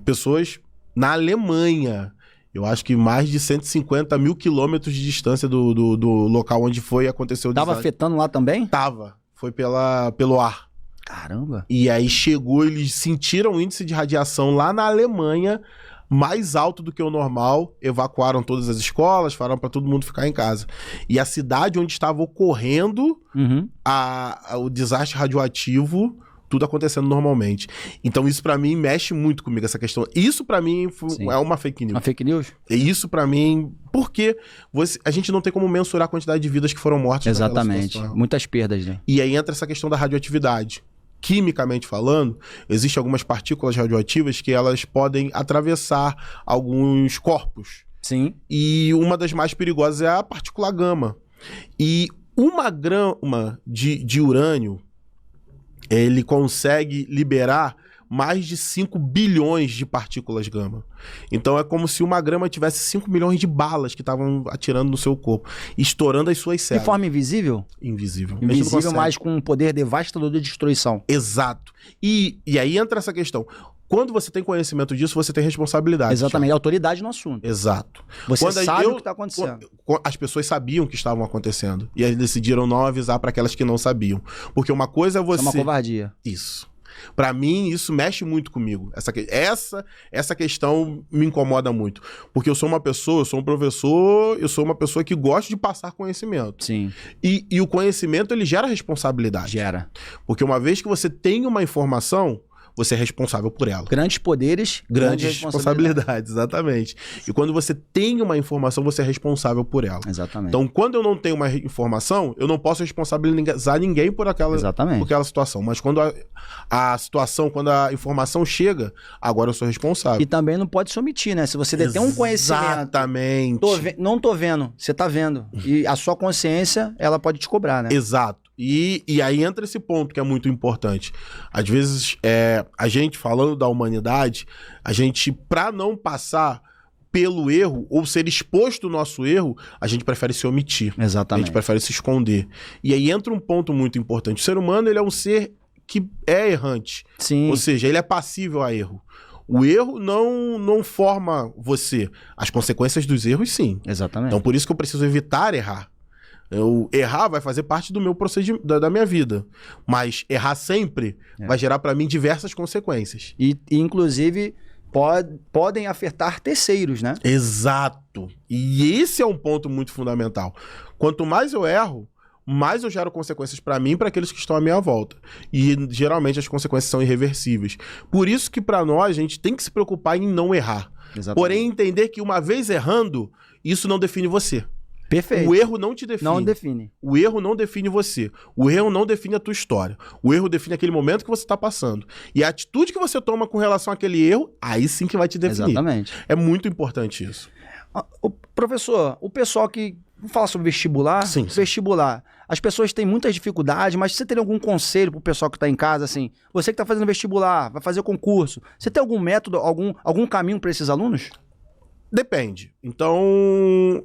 Pessoas na Alemanha, eu acho que mais de 150 mil quilômetros de distância do local onde aconteceu o desastre. Tava afetando lá também? Tava. Foi pelo ar. Caramba. E aí eles sentiram o índice de radiação lá na Alemanha mais alto do que o normal, evacuaram todas as escolas, falaram para todo mundo ficar em casa. E a cidade onde estava ocorrendo o desastre radioativo, tudo acontecendo normalmente. Então isso para mim mexe muito comigo, essa questão. Isso para mim é uma fake news. Uma fake news? E isso para mim, porque a gente não tem como mensurar a quantidade de vidas que foram mortas. Exatamente. Muitas perdas, né? E aí entra essa questão da radioatividade. Quimicamente falando, existem algumas partículas radioativas que elas podem atravessar alguns corpos. Sim. E uma das mais perigosas é a partícula gama. E uma grama de urânio, ele consegue liberar mais de 5 bilhões de partículas gama. Então é como se uma grama tivesse 5 milhões de balas que estavam atirando no seu corpo, estourando as suas células. De forma invisível? Invisível. Invisível, mas com um poder devastador de destruição. Exato. E aí entra essa questão. Quando você tem conhecimento disso, você tem responsabilidade. Exatamente, autoridade no assunto. Exato. Você sabe o que está acontecendo. As pessoas sabiam o que estavam acontecendo. E eles decidiram não avisar para aquelas que não sabiam. Porque uma coisa é você... É uma covardia. Isso. Pra mim, isso mexe muito comigo. Essa questão me incomoda muito. Porque eu sou um professor, eu sou uma pessoa que gosta de passar conhecimento. Sim. E o conhecimento, ele gera responsabilidade. Gera. Porque uma vez que você tem uma informação, você é responsável por ela. Grandes poderes, grandes responsabilidades, exatamente. E quando você tem uma informação, você é responsável por ela. Exatamente. Então, quando eu não tenho uma informação, eu não posso responsabilizar ninguém por aquela situação. Mas quando quando a informação chega, agora eu sou responsável. E também não pode se omitir, né? Se você detém um conhecimento... Exatamente. Não tô vendo, você tá vendo. E a sua consciência, ela pode te cobrar, né? Exato. E aí entra esse ponto que é muito importante. Às vezes, a gente falando da humanidade, a gente, para não passar pelo erro ou ser exposto ao nosso erro, a gente prefere se omitir. Exatamente. A gente prefere se esconder. E aí entra um ponto muito importante. O ser humano, ele é um ser que é errante. Sim. Ou seja, ele é passível a erro. O erro não forma você. As consequências dos erros, sim. Exatamente. Então, por isso que eu preciso evitar errar. Errar vai fazer parte do meu procedimento, da minha vida. Mas errar sempre vai gerar para mim diversas consequências. E inclusive, podem afetar terceiros, né? Exato. E esse é um ponto muito fundamental. Quanto mais eu erro, mais eu gero consequências para mim e para aqueles que estão à minha volta. E geralmente as consequências são irreversíveis. Por isso que para nós, a gente tem que se preocupar em não errar. Exatamente. Porém, entender que uma vez errando, isso não define você. Perfeito. O erro não te define. Não define. O erro não define você. O erro não define a tua história. O erro define aquele momento que você está passando. E a atitude que você toma com relação àquele erro, aí sim que vai te definir. Exatamente. É muito importante isso. Professor, o pessoal que... Vamos falar sobre vestibular? Sim. Vestibular. As pessoas têm muitas dificuldades, mas você teria algum conselho pro pessoal que está em casa, assim? Você que está fazendo vestibular, vai fazer concurso. Você tem algum método, algum caminho para esses alunos? Depende. Então,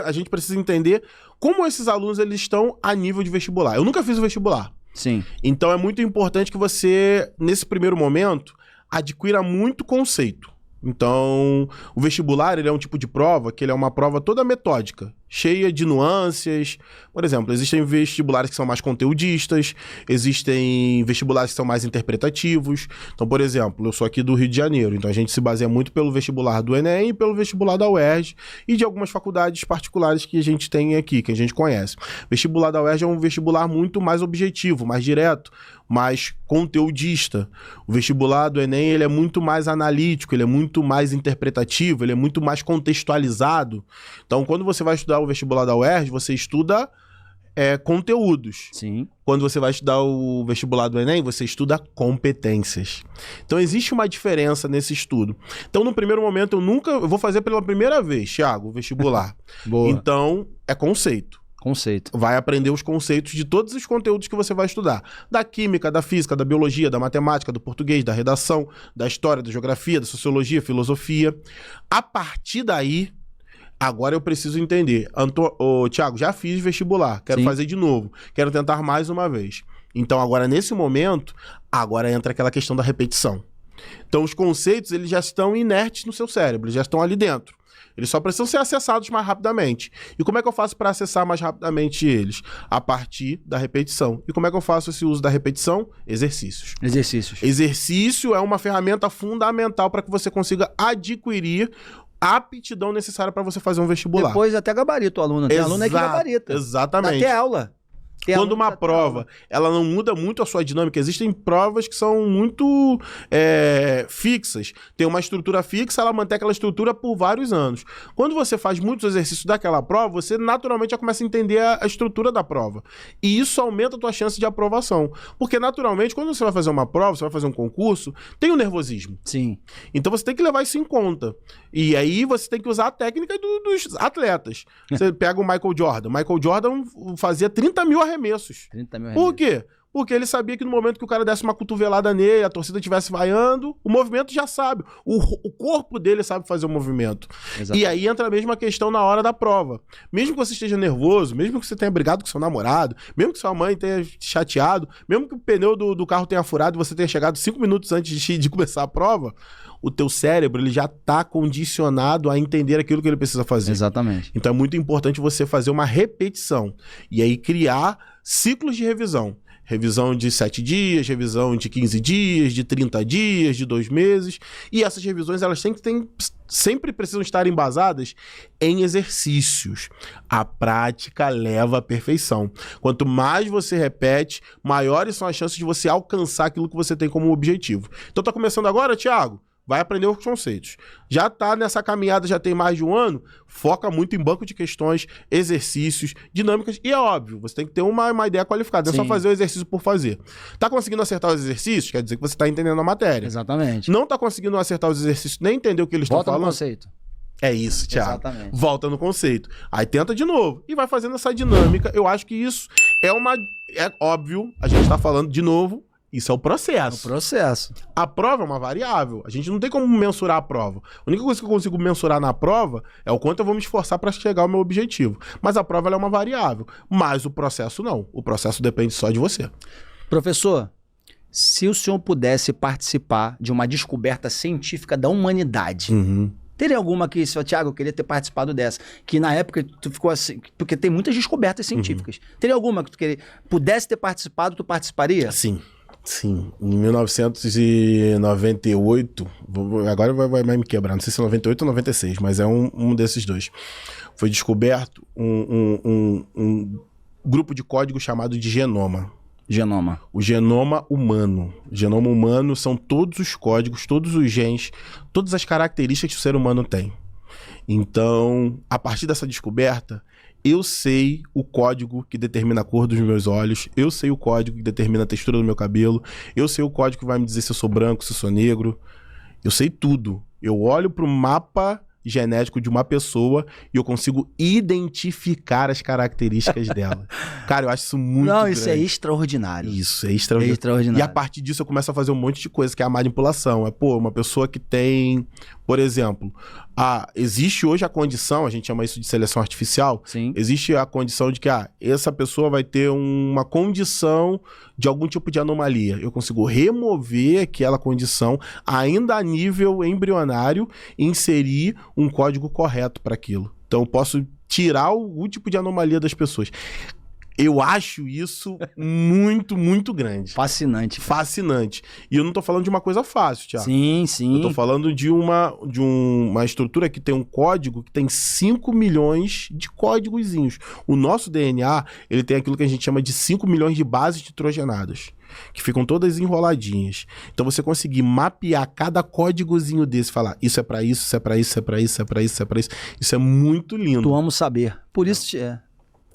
a gente precisa entender como esses alunos eles estão a nível de vestibular. Eu nunca fiz o vestibular. Sim. Então, é muito importante que você, nesse primeiro momento, adquira muito conceito. Então, o vestibular, ele é um tipo de prova que ele é uma prova toda metódica, cheia de nuances. Por exemplo, existem vestibulares que são mais conteudistas, existem vestibulares que são mais interpretativos. Então, por exemplo, eu sou aqui do Rio de Janeiro, então a gente se baseia muito pelo vestibular do Enem e pelo vestibular da UERJ e de algumas faculdades particulares que a gente tem aqui, que a gente conhece. O vestibular da UERJ é um vestibular muito mais objetivo, mais direto, mais conteudista. O vestibular do Enem, ele é muito mais analítico, ele é muito mais interpretativo, ele é muito mais contextualizado. Então, quando você vai estudar o vestibular da UERJ, você estuda conteúdos. Sim. Quando você vai estudar o vestibular do Enem, você estuda competências. Então, existe uma diferença nesse estudo. Então, no primeiro momento, eu vou fazer pela primeira vez, Thiago, o vestibular. Boa. Então, é conceito. Conceito. Vai aprender os conceitos de todos os conteúdos que você vai estudar. Da química, da física, da biologia, da matemática, do português, da redação, da história, da geografia, da sociologia, filosofia. A partir daí, agora eu preciso entender. Thiago, já fiz vestibular, quero fazer de novo. Quero tentar mais uma vez. Então agora, nesse momento, agora entra aquela questão da repetição. Então os conceitos, eles já estão inertes no seu cérebro, eles já estão ali dentro. Eles só precisam ser acessados mais rapidamente. E como é que eu faço para acessar mais rapidamente eles? A partir da repetição. E como é que eu faço esse uso da repetição? Exercícios. Exercícios. Exercício é uma ferramenta fundamental para que você consiga adquirir a aptidão necessária para você fazer um vestibular. Depois até gabarito o aluno. Tem aluno que gabarita. Exatamente. Dá até aula. Quando uma prova, ela não muda muito a sua dinâmica, existem provas que são muito fixas. Tem uma estrutura fixa, ela mantém aquela estrutura por vários anos. Quando você faz muitos exercícios daquela prova, você naturalmente já começa a entender a estrutura da prova. E isso aumenta a tua chance de aprovação. Porque naturalmente, quando você vai fazer uma prova, você vai fazer um concurso, tem o nervosismo. Sim. Então você tem que levar isso em conta. E aí você tem que usar a técnica dos atletas. Você pega o Michael Jordan. Michael Jordan fazia 30 mil arremessos. 30 mil arremessos. Por quê? Porque ele sabia que no momento que o cara desse uma cotovelada nele, a torcida estivesse vaiando, o movimento já sabe. O corpo dele sabe fazer o movimento. Exatamente. E aí entra a mesma questão na hora da prova. Mesmo que você esteja nervoso, mesmo que você tenha brigado com seu namorado, mesmo que sua mãe tenha chateado, mesmo que o pneu do carro tenha furado e você tenha chegado 5 minutos antes de começar a prova, o teu cérebro ele já está condicionado a entender aquilo que ele precisa fazer. Exatamente. Então é muito importante você fazer uma repetição. E aí criar ciclos de revisão. Revisão de 7 dias, revisão de 15 dias, de 30 dias, de 2 meses. E essas revisões, elas sempre precisam estar embasadas em exercícios. A prática leva à perfeição. Quanto mais você repete, maiores são as chances de você alcançar aquilo que você tem como objetivo. Então tá começando agora, Thiago? Vai aprender os conceitos. Já tá nessa caminhada, já tem mais de um ano, foca muito em banco de questões, exercícios, dinâmicas, e é óbvio, você tem que ter uma ideia qualificada, não é só fazer o exercício por fazer. Tá conseguindo acertar os exercícios? Quer dizer que você tá entendendo a matéria. Exatamente. Não tá conseguindo acertar os exercícios, nem entender o que eles estão falando. Volta no conceito. É isso, Thiago. Exatamente. Volta no conceito. Aí tenta de novo e vai fazendo essa dinâmica. Eu acho que isso é óbvio, a gente tá falando de novo, isso é o processo. É o processo. A prova é uma variável. A gente não tem como mensurar a prova. A única coisa que eu consigo mensurar na prova é o quanto eu vou me esforçar para chegar ao meu objetivo. Mas a prova ela é uma variável. Mas o processo não. O processo depende só de você. Professor, se o senhor pudesse participar de uma descoberta científica da humanidade, teria alguma que, Thiago, eu queria ter participado dessa, que na época tu ficou assim, porque tem muitas descobertas científicas. Teria alguma que tu pudesse ter participado, tu participaria? Sim. Sim, em 1998, agora vai me quebrar, não sei se é 98 ou 96, mas é um desses dois. Foi descoberto um grupo de código chamado de genoma. Genoma. O genoma humano. O genoma humano são todos os códigos, todos os genes, todas as características que o ser humano tem. Então, a partir dessa descoberta, eu sei o código que determina a cor dos meus olhos, eu sei o código que determina a textura do meu cabelo, eu sei o código que vai me dizer se eu sou branco, se eu sou negro. Eu sei tudo. Eu olho para o mapa genético de uma pessoa e eu consigo identificar as características dela. Cara, eu acho isso muito grande. Isso é extraordinário. Isso, é extraordinário. E a partir disso eu começo a fazer um monte de coisa, que é a manipulação. Uma pessoa que tem, por exemplo, Existe hoje a condição, a gente chama isso de seleção artificial, Sim. existe a condição de que essa pessoa vai ter uma condição de algum tipo de anomalia. Eu consigo remover aquela condição ainda a nível embrionário e inserir um código correto para aquilo. Então eu posso tirar algum tipo de anomalia das pessoas. Eu acho isso muito, muito grande. Fascinante. Fascinante. E eu não tô falando de uma coisa fácil, Thiago. Sim, sim. Eu tô falando de uma estrutura que tem um código que tem 5 milhões de códigozinhos. O nosso DNA, ele tem aquilo que a gente chama de 5 milhões de bases nitrogenadas, que ficam todas enroladinhas. Então você conseguir mapear cada códigozinho desse, falar, isso é pra isso, isso é pra isso, isso é pra isso, isso é pra isso, isso é pra isso. Isso é muito lindo. Tu ama o saber. Por isso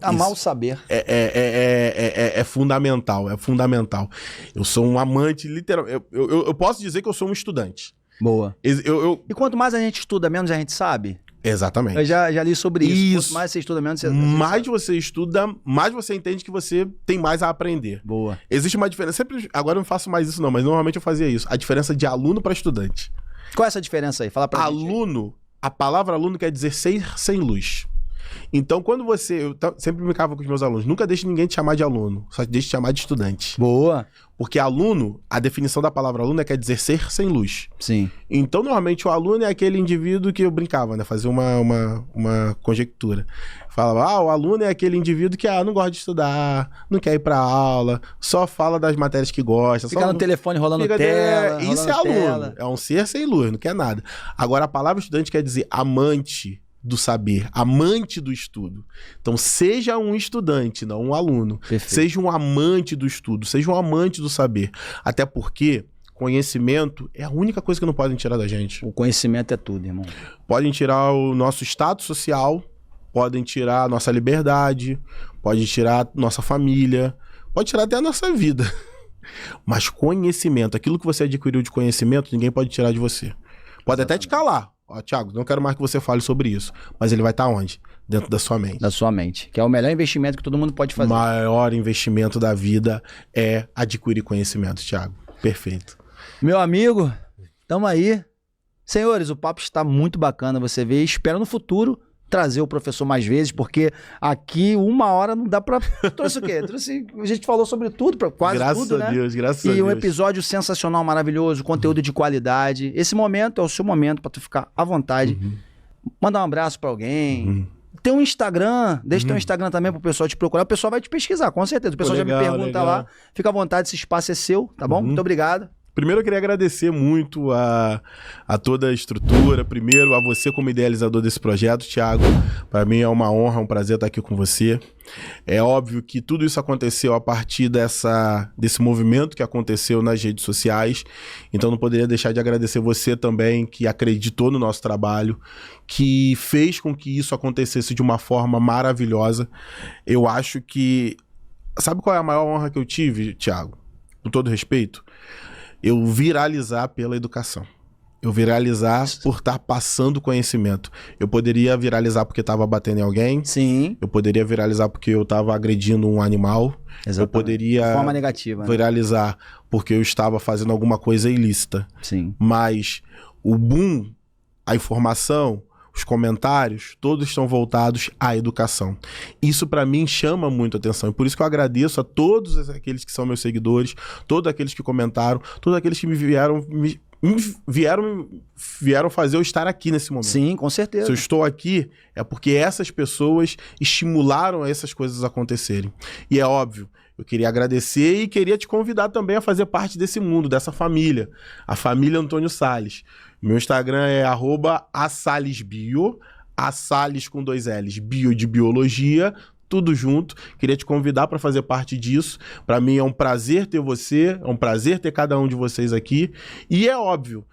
amar o saber. É fundamental, é fundamental. Eu sou um amante, literal. Eu posso dizer que eu sou um estudante. Boa. E quanto mais a gente estuda, menos a gente sabe? Exatamente. Eu já li sobre isso. Quanto mais você estuda, menos você mais você estuda, mais você entende que você tem mais a aprender. Boa. Existe uma diferença. Agora eu não faço mais isso não, mas normalmente eu fazia isso. A diferença de aluno para estudante. Qual é essa diferença aí? Fala pra gente. Aluno, a palavra aluno quer dizer ser sem luz. Então, quando eu sempre brincava com os meus alunos, nunca deixe ninguém te chamar de aluno, só deixe te chamar de estudante. Boa. Porque aluno, a definição da palavra aluno quer dizer ser sem luz. Sim. Então, normalmente, o aluno é aquele indivíduo que eu brincava, né? Fazia uma conjectura. Falava, o aluno é aquele indivíduo que não gosta de estudar, não quer ir pra aula, só fala das matérias que gosta. Fica no telefone rolando tela. Isso é aluno. É um ser sem luz, não quer nada. Agora, a palavra estudante quer dizer amante do saber, amante do estudo. Então, seja um estudante, não um aluno. Perfeito. Seja um amante do estudo, seja um amante do saber. Até porque conhecimento é a única coisa que não podem tirar da gente. O conhecimento é tudo, irmão. Podem tirar o nosso status social, podem tirar a nossa liberdade, podem tirar a nossa família, pode tirar até a nossa vida. Mas conhecimento, aquilo que você adquiriu de conhecimento, ninguém pode tirar de você. Pode até te calar. Thiago, não quero mais que você fale sobre isso. Mas ele vai estar onde? Dentro da sua mente. Da sua mente. Que é o melhor investimento que todo mundo pode fazer. O maior investimento da vida é adquirir conhecimento, Thiago. Perfeito. Meu amigo, tamo aí. Senhores, o papo está muito bacana, você vê. Espero no futuro trazer o professor mais vezes, porque aqui 1 hora não dá pra... Trouxe o quê? A gente falou sobre tudo, quase graças tudo, né? Graças a Deus. E um episódio sensacional, maravilhoso, conteúdo de qualidade. Esse momento é o seu momento pra tu ficar à vontade. Mandar um abraço pra alguém. Tem um Instagram, deixa teu Instagram também pro pessoal te procurar. O pessoal vai te pesquisar, com certeza. O pessoal já me pergunta lá. Fica à vontade, esse espaço é seu, tá bom? Muito obrigado. Primeiro eu queria agradecer muito a toda a estrutura, primeiro a você como idealizador desse projeto, Thiago. Para mim é uma honra, um prazer estar aqui com você. É óbvio que tudo isso aconteceu a partir desse movimento que aconteceu nas redes sociais, então não poderia deixar de agradecer você também, que acreditou no nosso trabalho, que fez com que isso acontecesse de uma forma maravilhosa. Eu acho que... Sabe qual é a maior honra que eu tive, Thiago? Com todo respeito? Eu viralizar pela educação. Eu viralizar por estar passando conhecimento. Eu poderia viralizar porque estava batendo em alguém. Sim. Eu poderia viralizar porque eu estava agredindo um animal. Exatamente. Eu poderia de forma negativa, viralizar porque eu estava fazendo alguma coisa ilícita. Sim. Mas o boom, a informação, os comentários, todos estão voltados à educação. Isso para mim chama muito atenção. E por isso que eu agradeço a todos aqueles que são meus seguidores, todos aqueles que comentaram, todos aqueles que vieram fazer eu estar aqui nesse momento. Sim, com certeza. Se eu estou aqui, é porque essas pessoas estimularam essas coisas acontecerem. E é óbvio, eu queria agradecer e queria te convidar também a fazer parte desse mundo, dessa família. A família Antônio Salles. Meu Instagram é @asalesbio, Asales com 2 L's, bio de biologia, tudo junto. Queria te convidar para fazer parte disso. Para mim é um prazer ter você, é um prazer ter cada um de vocês aqui. E é óbvio,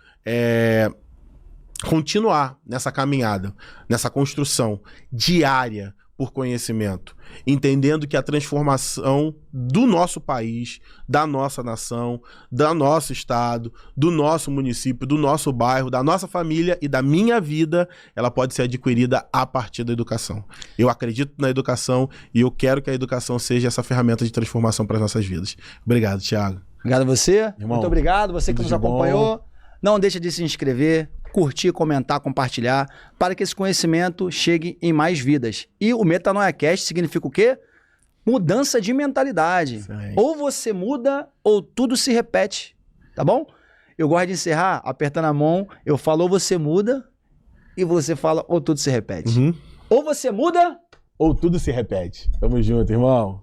continuar nessa caminhada, nessa construção diária por conhecimento, entendendo que a transformação do nosso país, da nossa nação, do nosso estado, do nosso município, do nosso bairro, da nossa família e da minha vida, ela pode ser adquirida a partir da educação. Eu acredito na educação e eu quero que a educação seja essa ferramenta de transformação para as nossas vidas. Obrigado, Thiago. Obrigado a você. Irmão, muito obrigado. Você que nos acompanhou. Não deixa de se inscrever, curtir, comentar, compartilhar, para que esse conhecimento chegue em mais vidas. E o MetanoiaCast significa o quê? Mudança de mentalidade. Ou você muda, ou tudo se repete, tá bom? Eu gosto de encerrar apertando a mão, eu falo ou você muda, e você fala ou tudo se repete. Ou você muda, ou tudo se repete. Tamo junto, irmão.